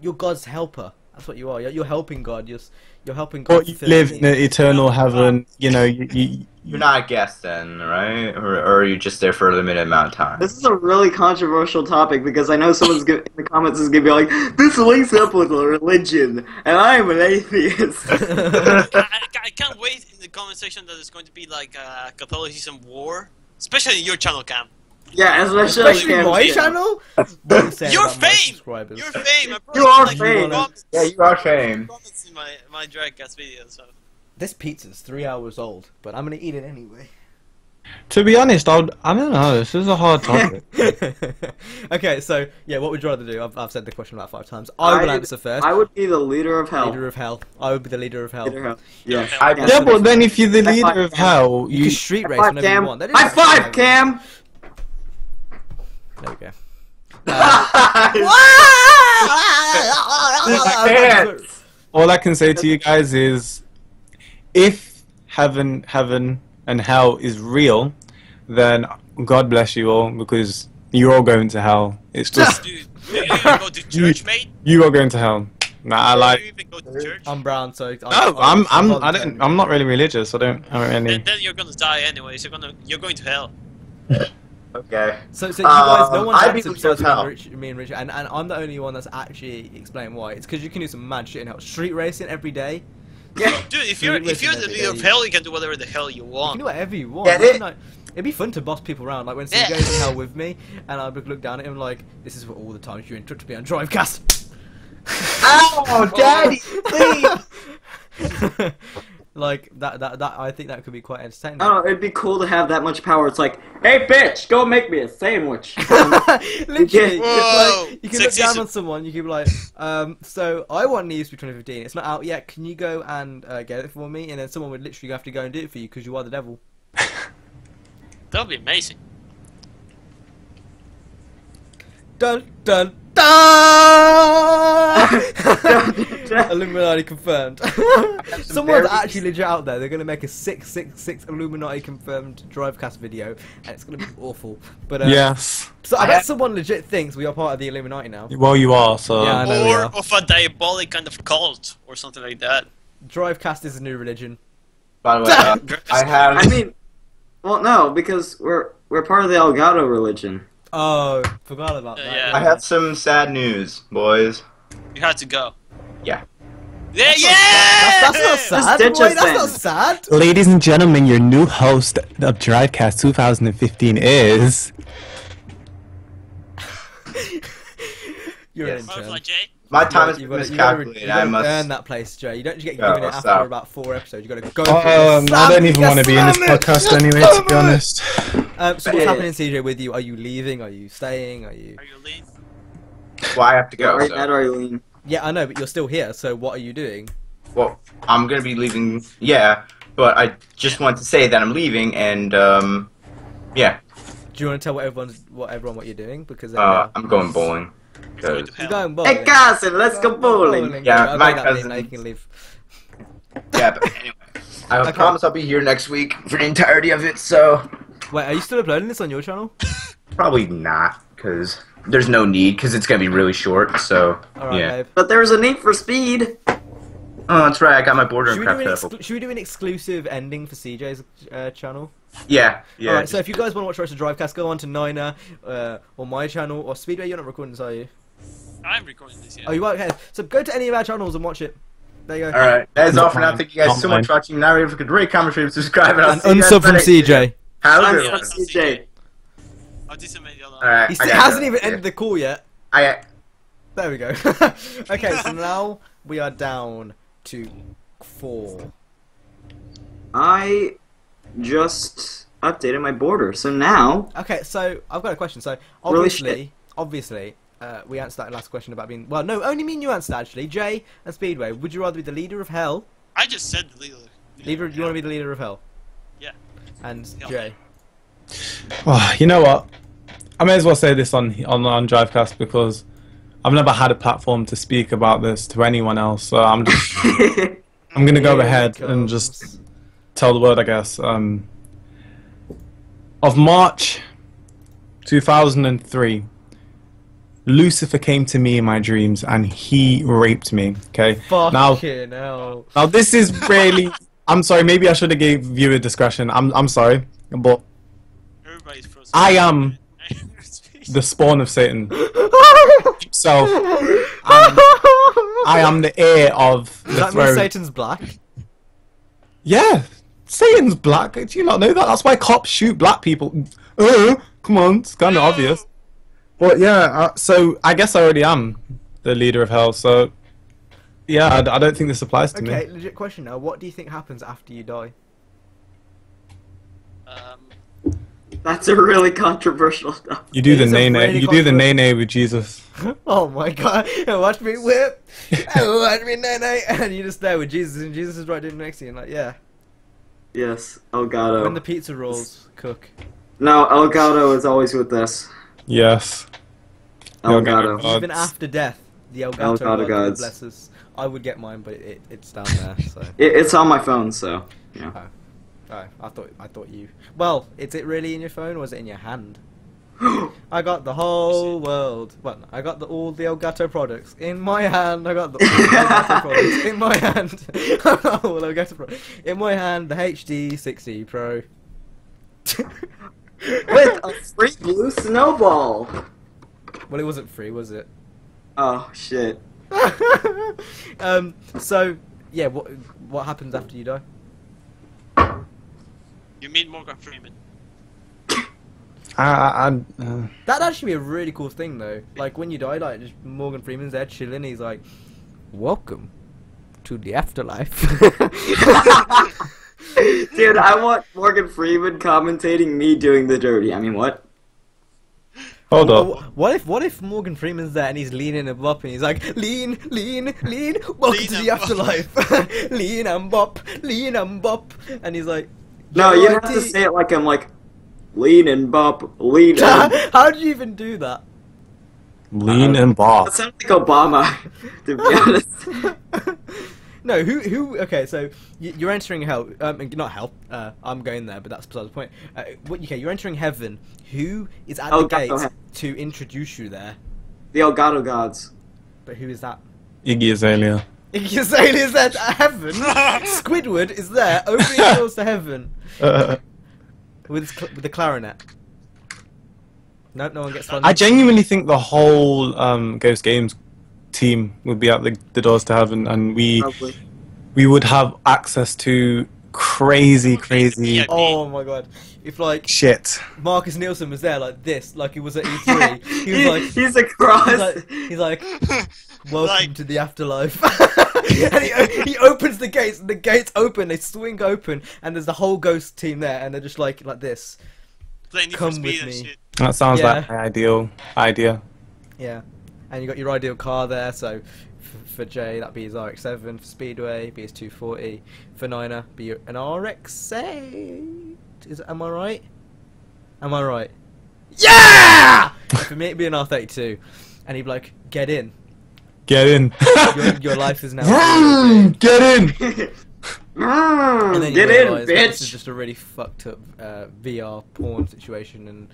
Speaker 1: you're God's helper. That's what you are. You're helping God. You're helping God.
Speaker 4: Or you live in an eternal heaven. You know,
Speaker 2: You're not a guest then, right? Or are you just there for a limited amount of time?
Speaker 3: This is a really controversial topic because I know someone's in the comments is gonna be like, "This links up with a religion," and I am an atheist.
Speaker 5: I can't wait in the comment section that there's going to be like a Catholicism war, especially in your channel, Cam.
Speaker 3: Yeah, especially on
Speaker 1: my channel.
Speaker 5: Your fame! Your fame!
Speaker 3: You are fame.
Speaker 2: Yeah, you are fame.
Speaker 5: Comments in my Drivecast video, so.
Speaker 1: This pizza's 3 hours old, but I'm gonna eat it anyway.
Speaker 4: To be honest, I don't know. This is a hard topic.
Speaker 1: Okay, so yeah, what would you rather do? I've said the question about 5 times. I will answer first.
Speaker 3: I would be the leader of hell.
Speaker 1: Leader of hell. I would be the leader of hell.
Speaker 3: Leader of hell. Yeah.
Speaker 4: Yeah, but then if you're the leader of hell,
Speaker 1: You can street race
Speaker 3: High
Speaker 1: whenever
Speaker 3: five,
Speaker 1: you want.
Speaker 3: Cam. High five, Cam.
Speaker 1: There we go.
Speaker 4: all I can say to you guys is, if heaven and hell is real, then God bless you all, because you're all going to hell. It's just
Speaker 5: Dude, do you even go to church, mate?
Speaker 4: you are going to hell. Nah,
Speaker 5: Do you even go to church?
Speaker 1: I'm brown, so
Speaker 4: I'm not really religious. I don't really.
Speaker 5: Then you're gonna die anyways. You're going to hell.
Speaker 2: Okay.
Speaker 1: So you guys, no one's
Speaker 2: I'd be
Speaker 1: answered
Speaker 2: leader of
Speaker 1: besides
Speaker 2: hell.
Speaker 1: me and Richard, and I'm the only one that's actually explained why. It's because you can do some mad shit in hell. Street racing every day.
Speaker 3: Yeah.
Speaker 5: Dude, if you're the leader of hell, you can do whatever the hell you
Speaker 1: You
Speaker 5: want.
Speaker 1: can do whatever you want.
Speaker 2: Get
Speaker 1: You
Speaker 2: it?
Speaker 1: can, like, it'd be fun to boss people around. Like when
Speaker 5: Yeah.
Speaker 1: someone goes in hell with me, and I would look down at him like, "This is for all the times you interrupted me on Drivecast."
Speaker 2: Ow, Daddy, please!
Speaker 1: Like that. I think that could be quite entertaining.
Speaker 3: Oh, it'd be cool to have that much power. It's like, hey, bitch, go make me a sandwich.
Speaker 1: Literally,
Speaker 5: Whoa!
Speaker 1: you can look down on someone. You can be like, so I want Need for Speed 2015. It's not out yet. Can you go and get it for me? And then someone would literally have to go and do it for you because you are the devil.
Speaker 5: That would be amazing.
Speaker 1: Dun dun dun! Illuminati confirmed. Someone's actually legit out there. They're gonna make a 666 Illuminati confirmed Drivecast video, and it's gonna be awful. But
Speaker 4: yes.
Speaker 1: So I bet someone legit thinks we are part of the Illuminati now.
Speaker 4: Well, you are. So.
Speaker 1: Yeah, I know we
Speaker 5: Or
Speaker 1: are.
Speaker 5: of a diabolic kind of cult or something like that.
Speaker 1: Drivecast is a new religion.
Speaker 2: By the way, I have.
Speaker 3: I mean, well, no, because we're part of the Elgato religion.
Speaker 1: Oh, forgot about that.
Speaker 5: Yeah.
Speaker 2: I have some sad news, boys.
Speaker 5: You had to go.
Speaker 2: Yeah.
Speaker 5: Yeah,
Speaker 1: That's not sad.
Speaker 3: ditch
Speaker 1: Wait,
Speaker 3: us
Speaker 1: that's
Speaker 3: then.
Speaker 1: not sad.
Speaker 4: Ladies and gentlemen, your new host of Drivecast 2015 is.
Speaker 1: You're
Speaker 2: Yes.
Speaker 1: an
Speaker 5: Butterfly
Speaker 1: intern.
Speaker 5: Jay.
Speaker 2: My time is
Speaker 1: You gotta
Speaker 2: miscalculated. I must.
Speaker 1: earn that place, Jay. You don't just get
Speaker 2: Go,
Speaker 1: given it after
Speaker 2: stop.
Speaker 1: about 4 episodes. You gotta go for it.
Speaker 4: I don't even want to be in this podcast anyway, to be honest.
Speaker 1: So what's happening, CJ, with you? Are you leaving? Are you staying? Are you?
Speaker 5: Are you leaving?
Speaker 2: Well, I have to go.
Speaker 3: Right,
Speaker 2: So.
Speaker 3: Ed, Arlene.
Speaker 1: Yeah, I know, but you're still here. So what are you doing?
Speaker 2: Well, I'm gonna be leaving. Yeah, but I just want to say that I'm leaving, and yeah.
Speaker 1: Do you want to tell everyone what you're doing? Because
Speaker 2: I'm going bowling.
Speaker 5: Going to
Speaker 1: you're
Speaker 5: hell.
Speaker 1: going bowling.
Speaker 3: Hey, cousin, let's go bowling.
Speaker 2: Yeah,
Speaker 1: I'll
Speaker 2: my
Speaker 1: take that leave,
Speaker 2: cousin-
Speaker 1: now you can leave.
Speaker 2: Yeah, but anyway, I
Speaker 1: Okay.
Speaker 2: promise I'll be here next week for the entirety of it. So
Speaker 1: Wait, are you still uploading this on your channel?
Speaker 2: probably not, because there's no need, because it's gonna be really short. So
Speaker 1: Alright,
Speaker 2: yeah.
Speaker 1: babe.
Speaker 3: But there's a need for speed.
Speaker 2: Oh, that's right. I got my border
Speaker 1: Should we,
Speaker 2: crap
Speaker 1: do an
Speaker 2: set up.
Speaker 1: should we do an exclusive ending for CJ's channel?
Speaker 2: Yeah, yeah.
Speaker 1: Alright, so if you guys want to watch the rest of Drivecast, go on to Niner, or my channel, or Speedway. You're not recording this, are you?
Speaker 5: I'm recording this, yeah.
Speaker 1: Oh, you are? Okay. So go to any of our channels and watch it. There you go.
Speaker 2: All right. That is all for now.
Speaker 4: mine.
Speaker 2: Thank you guys
Speaker 4: Not
Speaker 2: so
Speaker 4: mine.
Speaker 2: much for watching. Now, if you could rate, comment, share, subscribe, and I'll
Speaker 1: And
Speaker 2: see you guys
Speaker 1: unsub from
Speaker 2: later.
Speaker 1: CJ.
Speaker 2: How's
Speaker 3: I'm
Speaker 2: it?
Speaker 5: Yeah.
Speaker 3: from CJ.
Speaker 5: Oh, this is amazing.
Speaker 2: All right.
Speaker 1: He
Speaker 2: I gotta
Speaker 1: hasn't
Speaker 2: go.
Speaker 1: even
Speaker 2: Yeah.
Speaker 1: ended the call yet. There we go. Okay, so now we are down to 4.
Speaker 3: I just updated my border, so now
Speaker 1: Okay, so I've got a question. So
Speaker 3: Really
Speaker 1: obviously, we answered that last question about being. Well, no, only me and you answered actually. Jay and Speedway. Would you rather be the leader of hell?
Speaker 5: I just said the leader.
Speaker 1: Leader? You want to be the leader of hell?
Speaker 5: Yeah.
Speaker 1: And
Speaker 5: Yeah.
Speaker 1: Jay.
Speaker 4: Oh, you know what? I may as well say this on Drivecast because I've never had a platform to speak about this to anyone else. So I'm gonna go
Speaker 1: Here it
Speaker 4: ahead and
Speaker 1: comes.
Speaker 4: just tell the world, I guess. Of March 2003, Lucifer came to me in my dreams and he raped me. Okay.
Speaker 1: Fucking hell.
Speaker 4: Now this is really. I'm sorry. Maybe I should have gave viewer discretion. I'm sorry, but
Speaker 5: Everybody's frozen.
Speaker 4: I am the spawn of Satan. So I am the heir of
Speaker 1: Does
Speaker 4: the
Speaker 1: that mean
Speaker 4: throne.
Speaker 1: Satan's black?
Speaker 4: Yeah, Satan's black. Do you not know that? That's why cops shoot black people. Come on, it's kind of obvious. But yeah, so I guess I already am the leader of hell. So yeah, I don't think this applies to
Speaker 1: Okay,
Speaker 4: me.
Speaker 1: legit question now. What do you think happens after you die?
Speaker 3: that's a really controversial stuff.
Speaker 4: You do
Speaker 1: It
Speaker 4: the
Speaker 1: is a
Speaker 4: nay-nay.
Speaker 1: really
Speaker 4: You do the
Speaker 1: controversial-
Speaker 4: nay-nay with Jesus.
Speaker 1: Oh my god, watch me whip, watch me nay-nay, and you're just there with Jesus, and Jesus is right next to you, and like, yeah.
Speaker 3: Yes, Elgato.
Speaker 1: When the pizza rolls cook.
Speaker 3: No, Elgato is always with us.
Speaker 4: Yes.
Speaker 3: Elgato.
Speaker 4: Elgato.
Speaker 1: Even after death, the
Speaker 3: Elgato
Speaker 1: Elgato
Speaker 3: gods.
Speaker 1: bless us. I would get mine, but it's down there, so.
Speaker 3: It's on my phone, so yeah.
Speaker 1: Oh, I thought you. Well, is it really in your phone or is it in your hand? I got the whole world. Well, I got all the Elgato products in my hand. I got the all Elgato products in my hand. I got all Elgato products in my hand. The HD 60 Pro.
Speaker 3: With a free blue snowball.
Speaker 1: Well, it wasn't free, was it?
Speaker 3: Oh shit.
Speaker 1: So yeah, what happens after you die?
Speaker 5: You meet Morgan Freeman.
Speaker 1: That'd actually be a really cool thing, though. Like when you die, like just Morgan Freeman's there chilling. He's like, "Welcome to to the afterlife.
Speaker 3: Dude, I want Morgan Freeman commentating me doing the dirty. I mean, what?
Speaker 4: Hold up.
Speaker 1: What if Morgan Freeman's there and he's leaning and bopping? He's like, lean, welcome
Speaker 5: Lean
Speaker 1: to the
Speaker 5: and
Speaker 1: afterlife. Lean and bop, and he's like,
Speaker 3: No, you have to say it like I'm like, lean and bop, lean and...
Speaker 1: How do you even do that?
Speaker 4: Lean and bop.
Speaker 3: That sounds like Obama, to be honest.
Speaker 1: No, who? Okay, so you're entering hell. Not hell. I'm going there, but that's beside the point. Okay, you're entering heaven. Who is at the gate to introduce you there?
Speaker 3: The Elgato gods.
Speaker 1: But who is that?
Speaker 4: Iggy Azalea.
Speaker 1: Iggy Azalea is there to heaven. Squidward is there, opening doors to heaven with the clarinet. Nope, no one gets funded.
Speaker 4: I genuinely think the whole Ghost Games team would be at the doors to heaven, and we would have access to crazy.
Speaker 1: Oh my god! If like
Speaker 4: shit,
Speaker 1: Marcus Nielsen was there like this, like he was at E3. He was like,
Speaker 3: he's a cross.
Speaker 1: He's like, welcome to the afterlife. And he opens the gates, and the gates open. They swing open, and there's the whole ghost team there, and they're just like this. Come with me.
Speaker 5: Shit.
Speaker 4: That sounds like my ideal idea.
Speaker 1: Yeah, and you got your ideal car there. So for Jay, that'd be his RX-7. For Speedway, be his 240. For Niner, be an RX-8. Am I right? Am I right? Yeah! For me, it'd be an R32, and he'd be like, "Get in,
Speaker 4: get in.
Speaker 1: Your life is now."
Speaker 4: Get in.
Speaker 1: And then
Speaker 3: Get in, bitch!
Speaker 1: This is just a really fucked up VR porn situation, and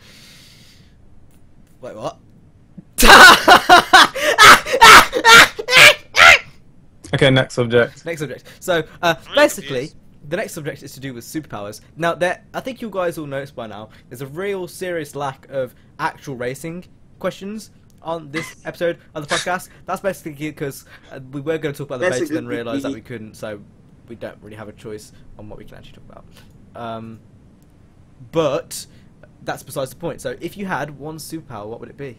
Speaker 1: wait, what?
Speaker 4: Okay, next subject.
Speaker 1: Next subject. So basically, the next subject is to do with superpowers. Now, I think you guys all noticed by now, there's a real serious lack of actual racing questions on this episode of the podcast. That's basically because we were going to talk about the beta, then realised that we couldn't, so we don't really have a choice on what we can actually talk about. But that's besides the point. So if you had one superpower, what would it be?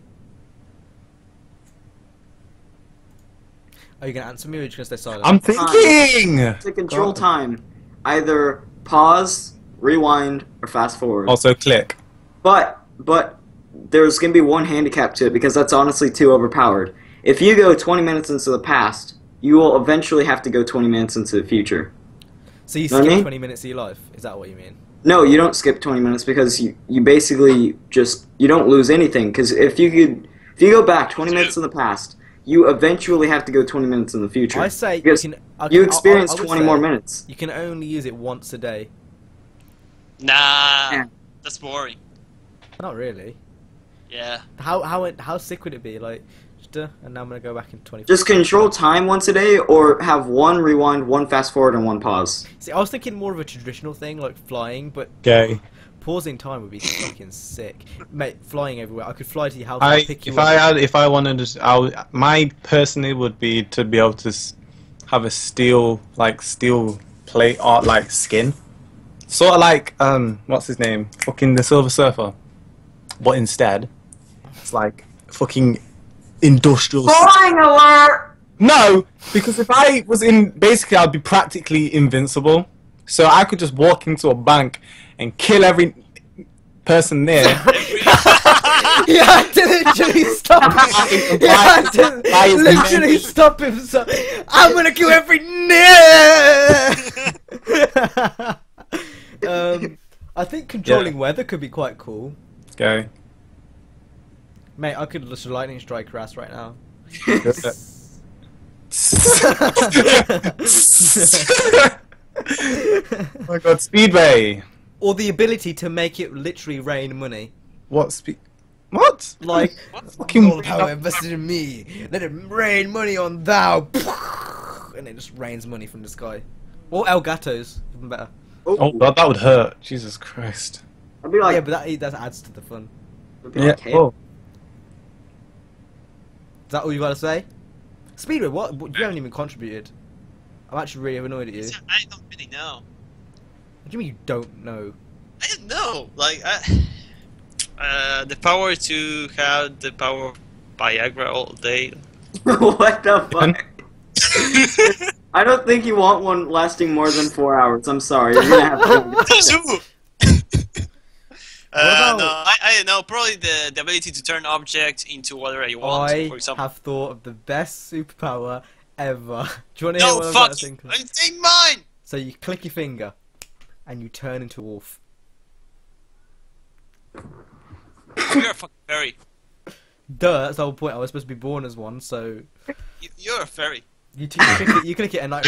Speaker 1: Are you going to answer me, or are you just going to stay silent?
Speaker 4: I'm thinking!
Speaker 3: To control time. Either pause, rewind, or fast forward.
Speaker 4: Also click.
Speaker 3: But there's going to be one handicap to it, because that's honestly too overpowered. If you go 20 minutes into the past, you will eventually have to go 20 minutes into the future.
Speaker 1: So you skip 20 minutes of your life? Is that what you mean?
Speaker 3: No, you don't skip 20 minutes, because you basically you don't lose anything. Because if you go back 20 minutes in the past, you eventually have to go 20 minutes in the future.
Speaker 1: I say
Speaker 3: you experience 20 more minutes.
Speaker 1: You can only use it once a day.
Speaker 5: Nah, that's boring.
Speaker 1: Not really.
Speaker 5: Yeah.
Speaker 1: How sick would it be? Like, and now I'm gonna go back in 20.
Speaker 3: Just control time once a day, or have one rewind, one fast forward, and one pause.
Speaker 1: See, I was thinking more of a traditional thing, like flying, but pausing time would be fucking sick, mate. Flying everywhere, I could fly to your house.
Speaker 4: If I wanted to, my personally would be to be able to have a steel plate art like skin, sort of like what's his name, fucking the Silver Surfer, but instead it's like fucking industrial.
Speaker 3: Flying alert!
Speaker 4: No, because if I was basically I'd be practically invincible, so I could just walk into a bank and kill every person there.
Speaker 1: You had to literally stop him. You had to literally stop him. So I'm gonna kill every I think controlling weather could be quite cool.
Speaker 4: Okay.
Speaker 1: Mate, I could just lightning strike your ass right now.
Speaker 4: Oh my god, Speedway!
Speaker 1: Or the ability to make it literally rain money.
Speaker 4: What?
Speaker 1: Like,
Speaker 4: fucking
Speaker 1: all the power invested in me. Let it rain money on thou. And it just rains money from the sky. Or Elgatos, even better.
Speaker 4: Oh god, that would hurt. Jesus Christ.
Speaker 3: I'd be like,
Speaker 1: yeah, but that adds to the fun.
Speaker 4: Yeah. Oh.
Speaker 1: Is that all you got to say? Speedway, what? You haven't even contributed. I'm actually really annoyed at you.
Speaker 5: I don't really know.
Speaker 1: What do you mean you don't know?
Speaker 5: I don't know. Like, the power to have the power of Viagra all day.
Speaker 3: what the fuck? I don't think you want one lasting more than 4 hours. I'm sorry. You're gonna have to.
Speaker 5: No, I don't know. Probably the ability to turn objects into whatever you want. For example.
Speaker 1: I have thought of the best superpower ever. Do you want to hear
Speaker 5: No,
Speaker 1: what I'm
Speaker 5: fuck
Speaker 1: about to
Speaker 5: you!
Speaker 1: think of?
Speaker 5: I'm saying mine!
Speaker 1: So you click your finger, and you turn into a wolf.
Speaker 5: You're a fucking fairy.
Speaker 1: Duh, that's the whole point. I was supposed to be born as one, so...
Speaker 5: You're a fairy.
Speaker 1: You click it and like...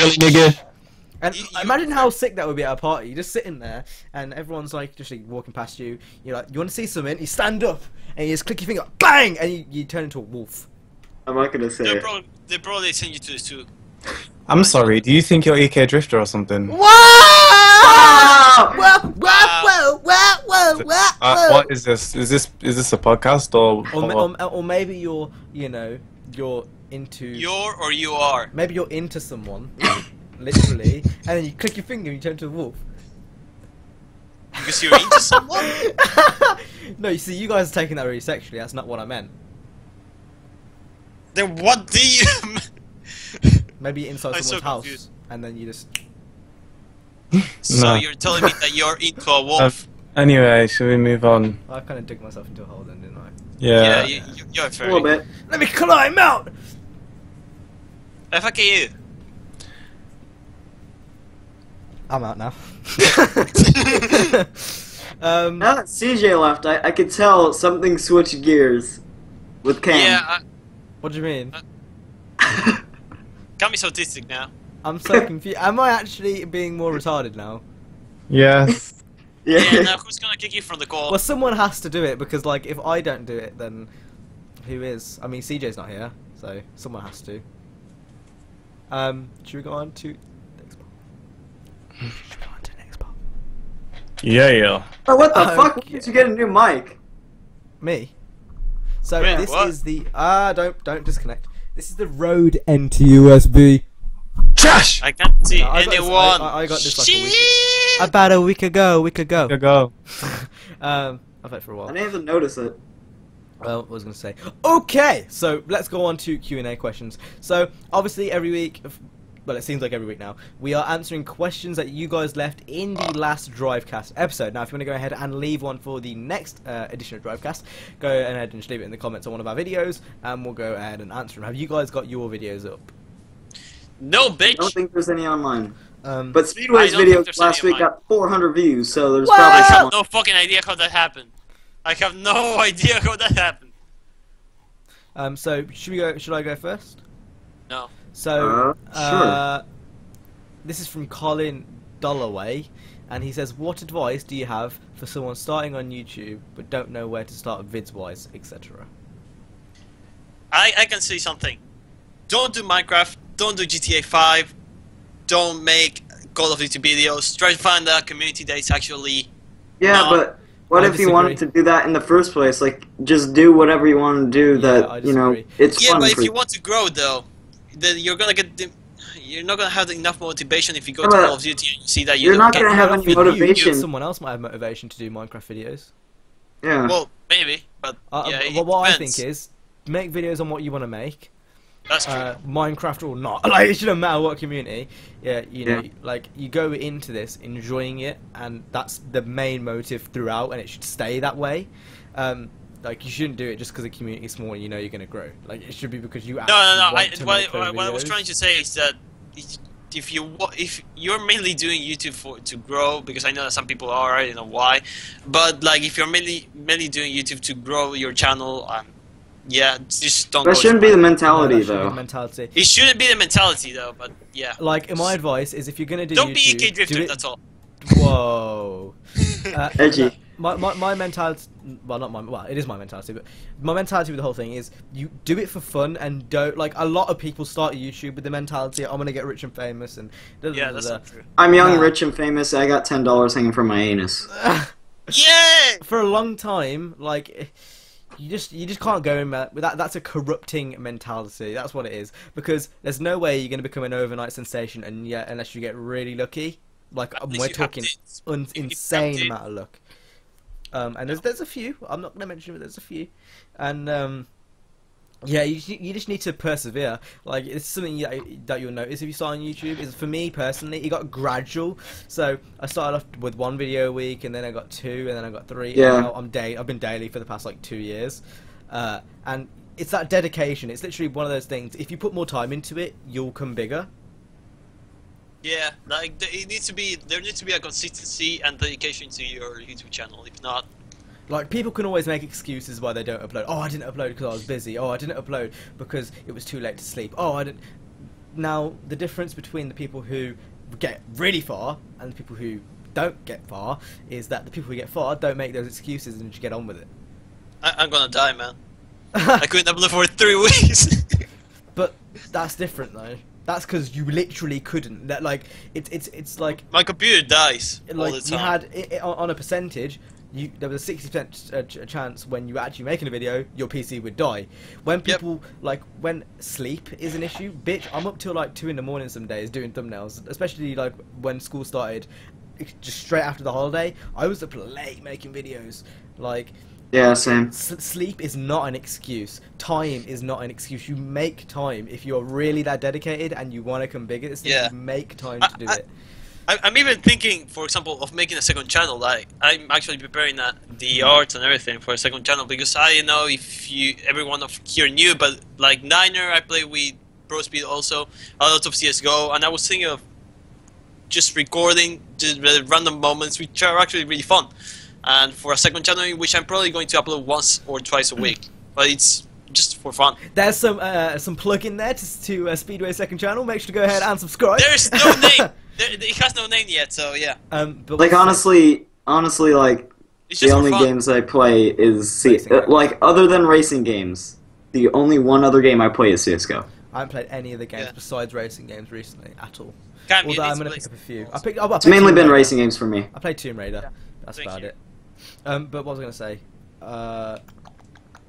Speaker 1: And imagine how sick that would be at a party. You're just sitting there, and everyone's like just like, walking past you. You're like, you want to see something? You stand up, and you just click your finger, bang, and you turn into a wolf.
Speaker 3: I'm not gonna say it.
Speaker 5: They probably send you to this too.
Speaker 4: I'm sorry. Do you think you're EK Drifter or something?
Speaker 1: Whoa! Whoa!
Speaker 4: What is this? Is this a podcast
Speaker 1: Or maybe you're into...
Speaker 5: You are.
Speaker 1: Maybe you're into someone, literally, and then you click your finger and you turn into a wolf.
Speaker 5: Because you're into someone?
Speaker 1: No, you see, you guys are taking that really sexually. That's not what I meant.
Speaker 5: Then what do you...
Speaker 1: Maybe you're inside
Speaker 5: I'm
Speaker 1: someone's
Speaker 5: so
Speaker 1: house,
Speaker 5: confused.
Speaker 1: and then you just...
Speaker 5: So
Speaker 4: No.
Speaker 5: you're telling me that you're into a wolf?
Speaker 4: Anyway, should we move on?
Speaker 1: I kind of dug myself into a hole then, didn't I?
Speaker 4: Yeah.
Speaker 5: You're a
Speaker 3: A
Speaker 5: fairy.
Speaker 3: little bit.
Speaker 1: Let me climb out!
Speaker 5: Fuck you.
Speaker 1: I'm out now.
Speaker 3: Now that CJ left, I could tell something switched gears with Cam.
Speaker 5: Yeah,
Speaker 1: What do you mean?
Speaker 5: got me so autistic now.
Speaker 1: I'm so confused. Am I actually being more retarded now?
Speaker 4: Yes.
Speaker 5: Yeah, now who's gonna kick you from the call?
Speaker 1: Well, someone has to do it, because, like, if I don't do it, then who is? I mean, CJ's not here, so someone has to. Should we go on to next part? Should we go on to next part?
Speaker 4: Yeah.
Speaker 3: Oh, what the fuck?
Speaker 1: Okay.
Speaker 3: Why did you get a new mic?
Speaker 1: Me? So
Speaker 5: Wait,
Speaker 1: this
Speaker 5: what?
Speaker 1: is the... don't disconnect. This is the Rode NT USB.
Speaker 4: Trash!
Speaker 5: I can't see
Speaker 1: No, I got this-
Speaker 5: anyone.
Speaker 1: I got this like a week-
Speaker 5: Shit!
Speaker 1: About a week ago.
Speaker 4: Go.
Speaker 1: I've had it for a while.
Speaker 3: I didn't even notice it.
Speaker 1: Well, I was going to say. Okay, so let's go on to Q&A questions. So, obviously, every week, well, it seems like every week now, we are answering questions that you guys left in the last Drivecast episode. Now, if you want to go ahead and leave one for the next edition of Drivecast, go ahead and just leave it in the comments on one of our videos, and we'll go ahead and answer them. Have you guys got your videos up?
Speaker 5: No,
Speaker 3: I don't
Speaker 5: bitch!
Speaker 3: think there's any online.
Speaker 1: But
Speaker 3: But Speedway's
Speaker 5: I don't
Speaker 3: video
Speaker 5: think there's
Speaker 3: last
Speaker 5: any
Speaker 3: week
Speaker 5: online.
Speaker 3: got 400 views, so there's
Speaker 1: What?
Speaker 5: I
Speaker 3: probably
Speaker 5: have
Speaker 3: someone.
Speaker 5: no fucking idea how that happened. I have no idea how that happened.
Speaker 1: so should I go first?
Speaker 5: No.
Speaker 1: So,
Speaker 3: Sure.
Speaker 1: this is from Colin Dollaway, and he says, what advice do you have for someone starting on YouTube but don't know where to start vids-wise, etc.?
Speaker 5: I can say something. Don't do Minecraft, don't do GTA 5, don't make Call of Duty videos. Try to find a community that is actually...
Speaker 3: Yeah,
Speaker 5: No.
Speaker 3: but what
Speaker 1: I
Speaker 3: if you wanted to do that in the first place? Like, just do whatever you want to do
Speaker 1: Yeah, I
Speaker 3: that, you know,
Speaker 1: disagree.
Speaker 3: it's
Speaker 5: Yeah,
Speaker 3: fun
Speaker 5: but
Speaker 3: for
Speaker 5: if you want to grow though, then you're gonna get... You're not gonna have enough motivation if you go to
Speaker 3: Yeah,
Speaker 5: Call of Duty and you see that you
Speaker 3: you're
Speaker 5: don't
Speaker 3: not
Speaker 5: get...
Speaker 3: gonna have
Speaker 1: Well,
Speaker 3: any
Speaker 1: for you,
Speaker 3: motivation.
Speaker 1: someone else might have motivation to do Minecraft videos.
Speaker 3: Yeah.
Speaker 5: Well, maybe, but yeah, it
Speaker 1: Well, what I
Speaker 5: depends.
Speaker 1: think is, make videos on what you want to make,
Speaker 5: That's true.
Speaker 1: Minecraft or not. Like, it shouldn't matter what community. Yeah, you know,
Speaker 3: Yeah.
Speaker 1: like, you go into this enjoying it, and that's the main motive throughout, and it should stay that way. Like, you shouldn't do it just because the community is small and you know you're going to grow. Like, it should be because you actually
Speaker 5: No.
Speaker 1: want to make those
Speaker 5: What I was
Speaker 1: videos.
Speaker 5: trying to say is that if you're mainly doing YouTube to grow, because I know that some people are, I don't know why, but like if you're mainly doing YouTube to grow your channel, yeah, just don't.
Speaker 3: That
Speaker 5: go
Speaker 3: shouldn't
Speaker 5: to
Speaker 3: be the
Speaker 1: No,
Speaker 3: mentality,
Speaker 1: that shouldn't be
Speaker 3: though.
Speaker 1: the mentality.
Speaker 5: It shouldn't be the mentality though, but yeah.
Speaker 1: Like, my advice is if you're going to do
Speaker 5: Don't
Speaker 1: YouTube,
Speaker 5: be EK Drifter.
Speaker 1: do it...
Speaker 5: That's all.
Speaker 1: Whoa.
Speaker 3: Edgy.
Speaker 1: My mentality, well, it is my mentality, but my mentality with the whole thing is you do it for fun and don't, like, a lot of people start YouTube with the mentality, I'm gonna get rich and famous and
Speaker 5: Yeah, that's not true.
Speaker 3: I'm young,
Speaker 1: Nah.
Speaker 3: rich, and famous. I got $10 hanging from my anus.
Speaker 5: Yeah.
Speaker 1: For a long time, like, you just can't go in with that. That's a corrupting mentality. That's what it is, because there's no way you're gonna become an overnight sensation, and yeah, unless you get really lucky. Like,
Speaker 5: At least
Speaker 1: we're
Speaker 5: you have
Speaker 1: talking
Speaker 5: this.
Speaker 1: insane
Speaker 5: this.
Speaker 1: amount of luck. And there's a few. I'm not gonna mention it, but there's a few. And Yeah, you just need to persevere. Like, it's something that you'll notice if you start on YouTube. Is for me personally, it got gradual. So I started off with 1 video a week, and then I got 2, and then I got 3.
Speaker 3: Yeah.
Speaker 1: And now I've been daily for the past like 2 years, and it's that dedication. It's literally one of those things. If you put more time into it, you'll come bigger.
Speaker 5: Yeah, like there needs to be a consistency and dedication to your YouTube channel. If not.
Speaker 1: Like, people can always make excuses why they don't upload. Oh, I didn't upload because I was busy. Oh, I didn't upload because it was too late to sleep. Oh, I didn't... Now, the difference between the people who get really far and the people who don't get far is that the people who get far don't make those excuses and just get on with it.
Speaker 5: I'm gonna die, man. I couldn't upload for 3 weeks.
Speaker 1: But that's different, though. That's because you literally couldn't. That, like, it's like...
Speaker 5: My computer dies all the time.
Speaker 1: You had, on a percentage... there was a 60% chance when you were actually making a video, your PC would die. When people, like, when sleep is an issue, bitch, I'm up till like 2 in the morning some days doing thumbnails, especially like when school started, just straight after the holiday, I was up late making videos. Like,
Speaker 3: yeah, same.
Speaker 1: Sleep is not an excuse. Time is not an excuse. You make time. If you're really that dedicated and you want to come big at this thing, you make time to do it.
Speaker 5: I'm even thinking, for example, of making a second channel. Like, I'm actually preparing the art and everything for a second channel, because I don't know if everyone of here knew, but like Niner, I play with ProSpeed also, a lot of CS:GO, and I was thinking of just recording just random moments, which are actually really fun, and for a second channel, in which I'm probably going to upload once or twice a week, but it's just for fun.
Speaker 1: There's some plug in there to Speedway's second channel. Make sure to go ahead and subscribe.
Speaker 5: There's no name. It has no name yet, so yeah.
Speaker 1: But
Speaker 3: like, honestly, like, the only games I play is like, other than racing games, the only one other game I play is CS:GO.
Speaker 1: I haven't played any of the games besides racing games recently at all.
Speaker 5: Cam,
Speaker 1: although I'm gonna pick up a few.
Speaker 3: It's mainly been racing games for me.
Speaker 1: I played Tomb Raider. That's about it. But what was I gonna say?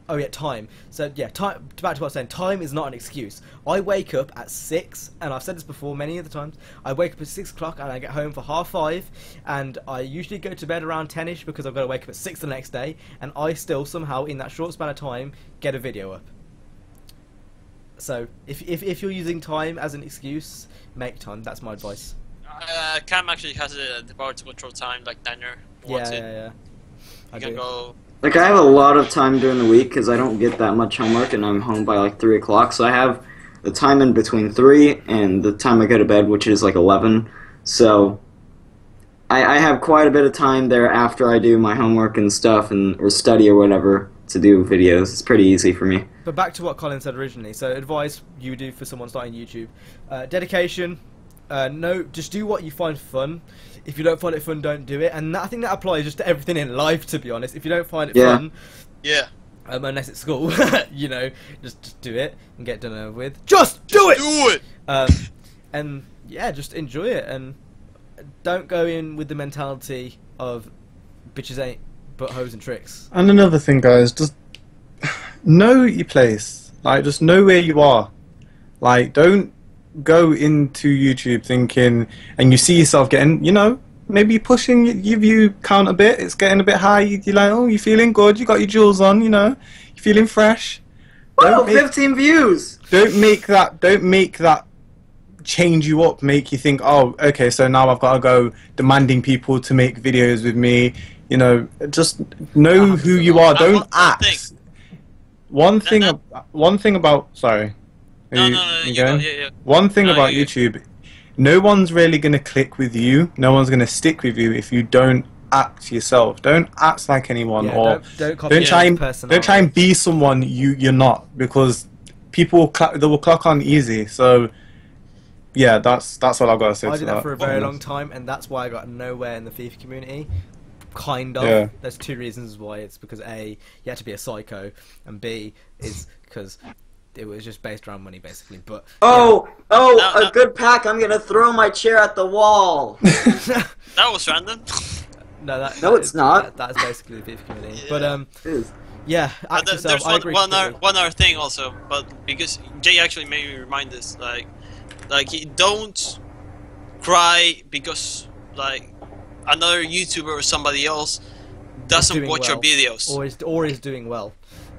Speaker 1: Oh yeah, time. So yeah, time. Back to what I was saying. Time is not an excuse. I wake up at 6, and I've said this before many of the times. I wake up at 6 o'clock, and I get home for 5:30, and I usually go to bed around 10ish because I've got to wake up at 6 the next day, and I still somehow in that short span of time get a video up. So if you're using time as an excuse, make time. That's my advice.
Speaker 5: Cam actually has the power to control time, like Niner wants it.
Speaker 1: Yeah.
Speaker 5: You can go.
Speaker 3: Like, I have a lot of time during the week because I don't get that much homework, and I'm home by like 3 o'clock. So I have the time in between 3 and the time I go to bed, which is like 11. So I have quite a bit of time there after I do my homework and stuff, or study or whatever, to do videos. It's pretty easy for me.
Speaker 1: But back to what Colin said originally. So advice you do for someone starting YouTube: dedication. No, just do what you find fun. If you don't find it fun, don't do it. And I think that applies just to everything in life, to be honest. If you don't find it fun, unless it's school, you know, just do it and get done over with. Just do it!
Speaker 5: Do it!
Speaker 1: And yeah, just enjoy it, and don't go in with the mentality of bitches ain't but hoes and tricks.
Speaker 4: And another thing, guys, just know your place. Like, just know where you are. Like, don't go into YouTube thinking, and you see yourself getting, you know, maybe pushing your view count a bit, it's getting a bit high, you're like, oh, you're feeling good, you got your jewels on, you know, you're feeling fresh.
Speaker 3: Oh, 15 views!
Speaker 4: Don't make that change you up, make you think, oh, okay, so now I've got to go demanding people to make videos with me, you know, just know who you are, don't act. One thing about, sorry. One thing about YouTube, no one's really going to click with you, no one's going to stick with you if you don't act yourself. Don't act like anyone, or don't try and be someone you're not, because people they will clock on easy. So yeah, that's all I've got to say.
Speaker 1: I did that for a very long time, and that's why I got nowhere in the FIFA community. Kind of.
Speaker 4: Yeah.
Speaker 1: There's 2 reasons why. It's because A, you had to be a psycho, and B is because it was just based around money, basically. But
Speaker 3: a good pack. I'm gonna throw my chair at the wall.
Speaker 5: That was random.
Speaker 3: No, it's not.
Speaker 1: That's basically the FIFA community.
Speaker 5: Yeah.
Speaker 1: But
Speaker 3: It is.
Speaker 1: yeah,
Speaker 5: there's one other thing also, but because Jay actually made me remind this, like don't cry because like another YouTuber or somebody else doesn't watch your videos,
Speaker 1: or is doing well.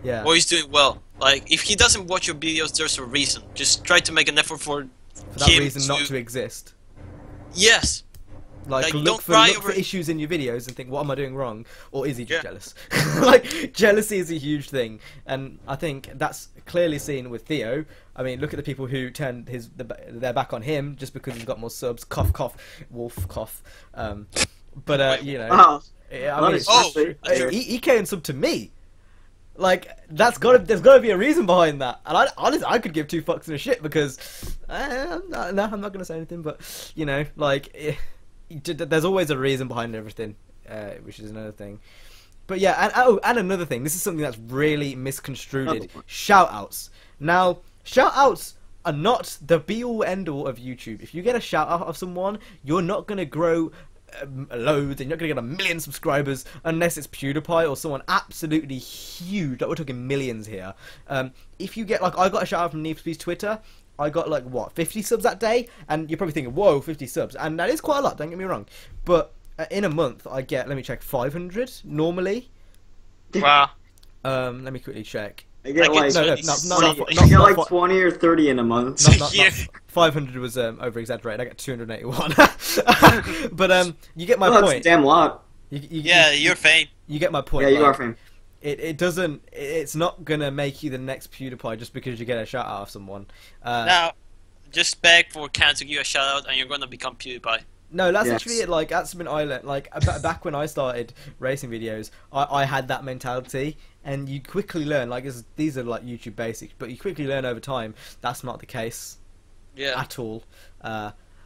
Speaker 1: Yeah.
Speaker 5: Or he's doing well. Like, if he doesn't watch your videos, there's a reason. Just try to make an effort for
Speaker 1: that
Speaker 5: him
Speaker 1: reason not to exist.
Speaker 5: Yes.
Speaker 1: Like look for issues in your videos and think, what am I doing wrong? Or is he just jealous? Like, jealousy is a huge thing. And I think that's clearly seen with Theo. I mean, look at the people who turned their back on him just because he's got more subs. Cough, cough, wolf, cough. But, you know.
Speaker 3: Wow.
Speaker 1: I mean, he came sub to me. Like, there's gotta be a reason behind that. And honestly, I could give two fucks in a shit because... I'm not gonna say anything, but, you know, like... there's always a reason behind everything, which is another thing. But yeah, and another thing, this is something that's really misconstrued. Shoutouts. Now, shoutouts are not the be-all end-all of YouTube. If you get a shout-out of someone, you're not going to grow loads, and you're not going to get 1 million subscribers unless it's PewDiePie or someone absolutely huge. Like, we're talking millions here. If you get, like, I got a shout-out from NeedForSpeed's Twitter. I got, like, what, 50 subs that day? And you're probably thinking, whoa, 50 subs. And that is quite a lot, don't get me wrong. But in a month, I get, let me check, 500 normally.
Speaker 5: Wow.
Speaker 1: Let me quickly check.
Speaker 3: I get like,
Speaker 1: not
Speaker 3: 20 or 30 in a month.
Speaker 1: Not 500 was over-exaggerated. I get 281. But you get my point.
Speaker 3: That's a damn lot.
Speaker 5: You're fame.
Speaker 1: You get my point.
Speaker 3: Yeah, you are fame.
Speaker 1: It's not gonna make you the next PewDiePie just because you get a shout out of someone.
Speaker 5: Now, just beg for Can to give you a shout out and you're gonna become PewDiePie.
Speaker 1: No, that's actually it. Like, that's something I learned. Like, back when I started racing videos, I had that mentality, and you quickly learn. Like, these are like YouTube basics, but you quickly learn over time that's not the case.
Speaker 5: Yeah.
Speaker 1: At all.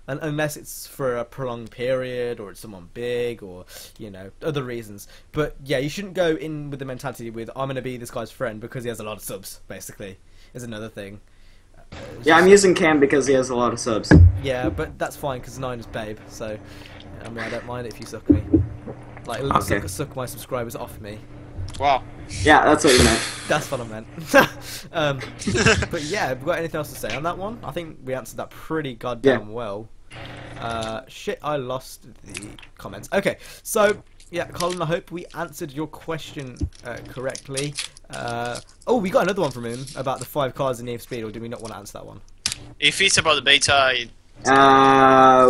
Speaker 1: Unless it's for a prolonged period, or it's someone big, or, you know, other reasons. But yeah, you shouldn't go in with the mentality with, I'm gonna be this guy's friend because he has a lot of subs, basically, is another thing.
Speaker 3: Yeah, I'm using Cam because he has a lot of subs.
Speaker 1: Yeah, but that's fine because 9 is babe, so I mean, I don't mind it if you suck me. Like, suck my subscribers off me.
Speaker 5: Wow.
Speaker 3: Yeah, that's what you meant.
Speaker 1: That's what I meant. But yeah, have we got anything else to say on that one? I think we answered that pretty goddamn well. Shit, I lost the comments. Okay, so yeah, Colin, I hope we answered your question correctly. Oh, we got another one from him about the 5 cars in Need for Speed, or do we not want to answer that one?
Speaker 5: If it's about the beta,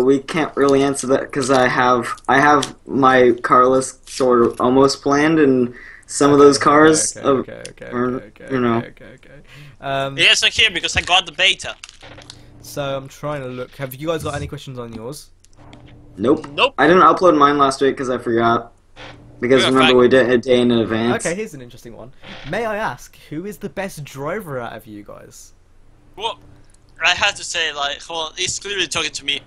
Speaker 3: we can't really answer that because I have my car list sort of almost planned, and some of those cars, you know.
Speaker 5: yes, I'm here because I got the beta.
Speaker 1: So I'm trying to look. Have you guys got any questions on yours?
Speaker 3: Nope.
Speaker 5: Nope.
Speaker 3: I didn't upload mine last week because I forgot. Because remember, we did it a day in advance.
Speaker 1: Okay, here's an interesting one. May I ask, who is the best driver out of you guys?
Speaker 5: Well, I had to say, like, hold on, it's clearly talking to me.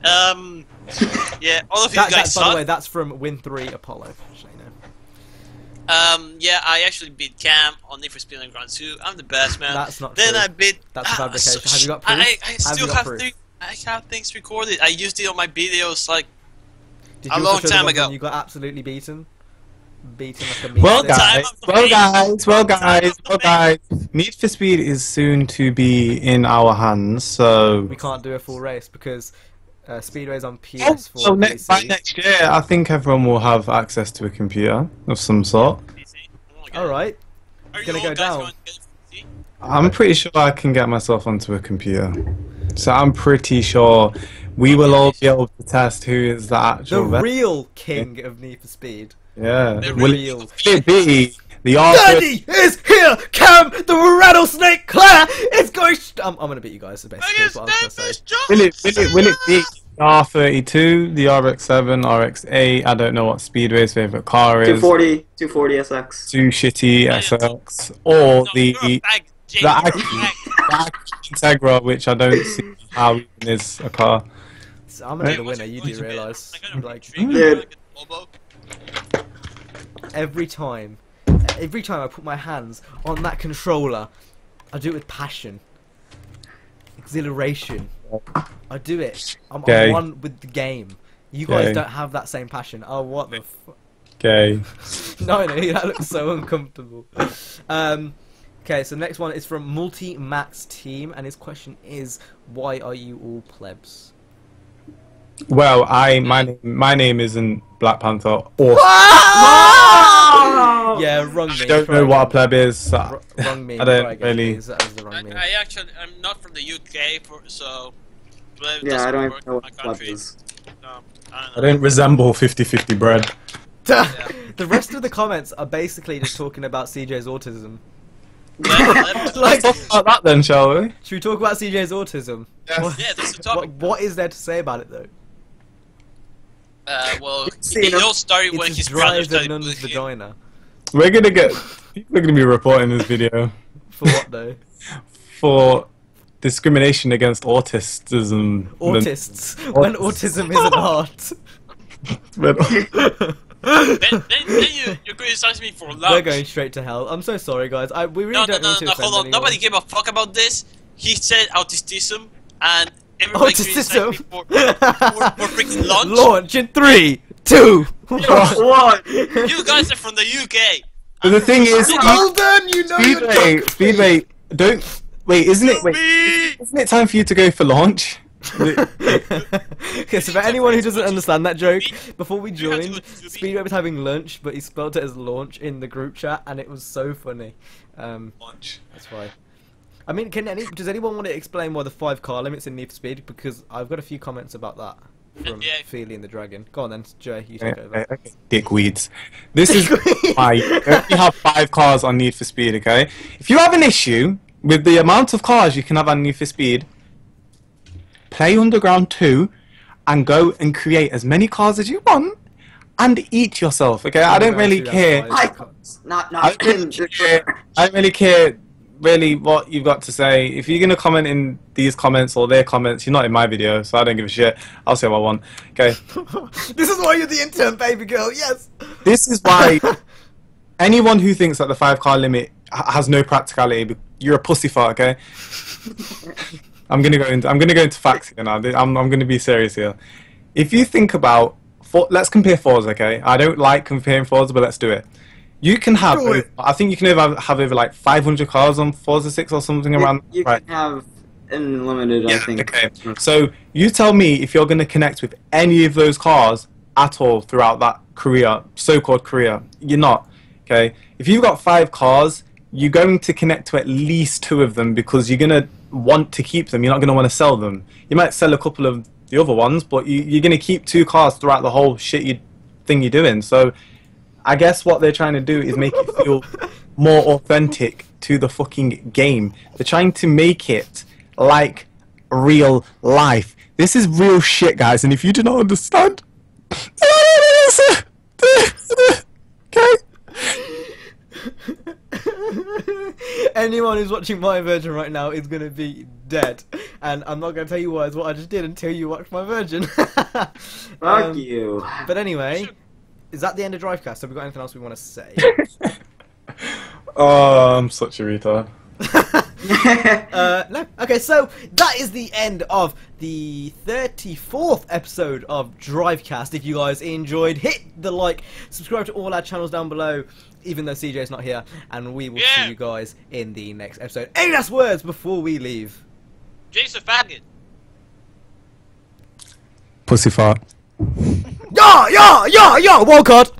Speaker 5: Yeah, all of you guys suck.
Speaker 1: By the way, that's from Win3 Apollo. Actually, no.
Speaker 5: Yeah, I actually beat Cam on Need for Speed and Ground 2. I'm the best, man.
Speaker 1: That's not
Speaker 5: then
Speaker 1: true.
Speaker 5: I beat.
Speaker 1: That's a fabrication. Have you got proof?
Speaker 5: I still have I have things recorded. I used it on my videos like
Speaker 1: Did
Speaker 5: a long time ago.
Speaker 1: You got absolutely beaten. Like a
Speaker 4: well guys, Need for Speed is soon to be in our hands, so
Speaker 1: we can't do a full race because Speedway's on PS4.
Speaker 4: So by next year, I think everyone will have access to a computer of some sort.
Speaker 1: All right, gonna go down.
Speaker 4: I'm pretty sure I can get myself onto a computer, so I'm pretty sure we will all be able to test who is the actual
Speaker 1: real king of Need for Speed.
Speaker 4: Yeah.
Speaker 1: Will
Speaker 4: it be the
Speaker 1: Daddy is here! Cam, the rattlesnake Claire is going. I'm gonna beat you guys. Basically, is what I was gonna say.
Speaker 4: Will it be the R32, the RX-7, RX-8? I don't know what Speedway's favorite car is.
Speaker 3: 240 SX.
Speaker 4: Too shitty SX, or the Integra, which I don't see how even is a car.
Speaker 1: So I'm gonna be the winner. You do realise? Like, every time I put my hands on that controller, I do it with passion, exhilaration. I do it. I'm one with the game. You guys don't have that same passion. Oh, what the fuck?
Speaker 4: Okay.
Speaker 1: No, that looks so uncomfortable. Okay, so next one is from Multi-Max Team, and his question is, why are you all plebs?
Speaker 4: Well, my name isn't Black Panther or
Speaker 3: No!
Speaker 1: Yeah, wrong me.
Speaker 4: I don't know what a pleb is. So
Speaker 1: wrong me.
Speaker 4: I don't really.
Speaker 1: That was the wrong me.
Speaker 5: I actually, I'm not from the UK, so pleb
Speaker 3: Yeah, I
Speaker 5: doesn't
Speaker 3: don't
Speaker 5: work
Speaker 3: even know
Speaker 5: in my
Speaker 3: what pleb
Speaker 5: country.
Speaker 3: is.
Speaker 5: No,
Speaker 4: I don't resemble 50-50 bread.
Speaker 1: The rest of the comments are basically just talking about CJ's autism.
Speaker 5: Like,
Speaker 4: Talk about that then, shall we?
Speaker 1: Should we talk about CJ's autism?
Speaker 4: Yes.
Speaker 5: yeah, that's the topic.
Speaker 1: What is there to say about it though?
Speaker 5: Well,
Speaker 3: See,
Speaker 5: it all started when
Speaker 1: It's
Speaker 5: his
Speaker 1: as
Speaker 5: brother
Speaker 1: dry as a
Speaker 5: started
Speaker 1: nun's
Speaker 5: bullying him.
Speaker 1: vagina.
Speaker 4: We're gonna get. People are gonna be reporting this video
Speaker 1: For what though?
Speaker 4: for discrimination against autism.
Speaker 1: Autists. When autism is an art.
Speaker 5: Then you criticize me for lunch.
Speaker 1: We're going straight to hell. I'm so sorry, guys. We really
Speaker 5: No,
Speaker 1: don't need to offend
Speaker 5: hold on.
Speaker 1: anyone.
Speaker 5: Nobody gave a fuck about this. He said autism, and everybody criticized me
Speaker 1: Autism.
Speaker 5: for freaking lunch.
Speaker 1: Launch in 3, 2, 1.
Speaker 3: What?
Speaker 5: You guys are from the UK.
Speaker 4: But the thing is,
Speaker 1: Golden, you know you're
Speaker 4: Speedway, don't wait. Isn't it time for you to go for launch?
Speaker 1: Okay, so for anyone who doesn't understand that joke, before we
Speaker 5: You have to
Speaker 1: joined,
Speaker 5: go to
Speaker 1: Speedway was having lunch, but he spelled it as launch in the group chat, and it was so funny.
Speaker 4: Launch.
Speaker 1: That's why. I mean, does anyone want to explain why the 5 car limit's in Need for Speed? Because I've got a few comments about that from
Speaker 5: Yeah.
Speaker 1: Feely and the Dragon. Go on then, Jay, you take over.
Speaker 4: Okay. Dickweeds. This is why you only have 5 cars on Need for Speed. Okay, if you have an issue with the amount of cars you can have on Need for Speed, play Underground 2 and go and create as many cars as you want and eat yourself. Okay, I don't really care. I don't really care really what you've got to say. If you're gonna comment in these comments or their comments, you're not in my video, so I don't give a shit. I'll say what I want. Okay.
Speaker 1: This is why you're the intern, baby girl. Yes.
Speaker 4: This is why anyone who thinks that the 5 car limit has no practicality, you're a pussy fart. Okay. I'm gonna go into facts here now. I'm gonna be serious here. If you think about, let's compare Forza. Okay. I don't like comparing Forza, but let's do it. You can have, I think you can have over like 500 cars on Forza 6 or something around.
Speaker 3: You
Speaker 4: right.
Speaker 3: can have unlimited, I think.
Speaker 4: Okay. So you tell me if you're going to connect with any of those cars at all throughout that career, so-called career. You're not. Okay. If you've got 5 cars, you're going to connect to at least 2 of them because you're going to want to keep them. You're not going to want to sell them. You might sell a couple of the other ones, but you're going to keep 2 cars throughout the whole thing you're doing. So I guess what they're trying to do is make it feel more authentic to the fucking game. They're trying to make it like real life. This is real shit, guys, and if you do not understand... Okay?
Speaker 1: Anyone who's watching my version right now is going to be dead. And I'm not going to tell you what I just did until you watch my version.
Speaker 3: Fuck you.
Speaker 1: But anyway... Is that the end of Drivecast? Have we got anything else we want to say?
Speaker 4: Oh, I'm such a retard.
Speaker 1: No. Okay, so that is the end of the 34th episode of Drivecast. If you guys enjoyed, hit the like, subscribe to all our channels down below, even though CJ's not here, and we will see you guys in the next episode. Any last words before we leave?
Speaker 5: Jason faggot.
Speaker 4: Pussy fart.
Speaker 1: Yeah, Walcott!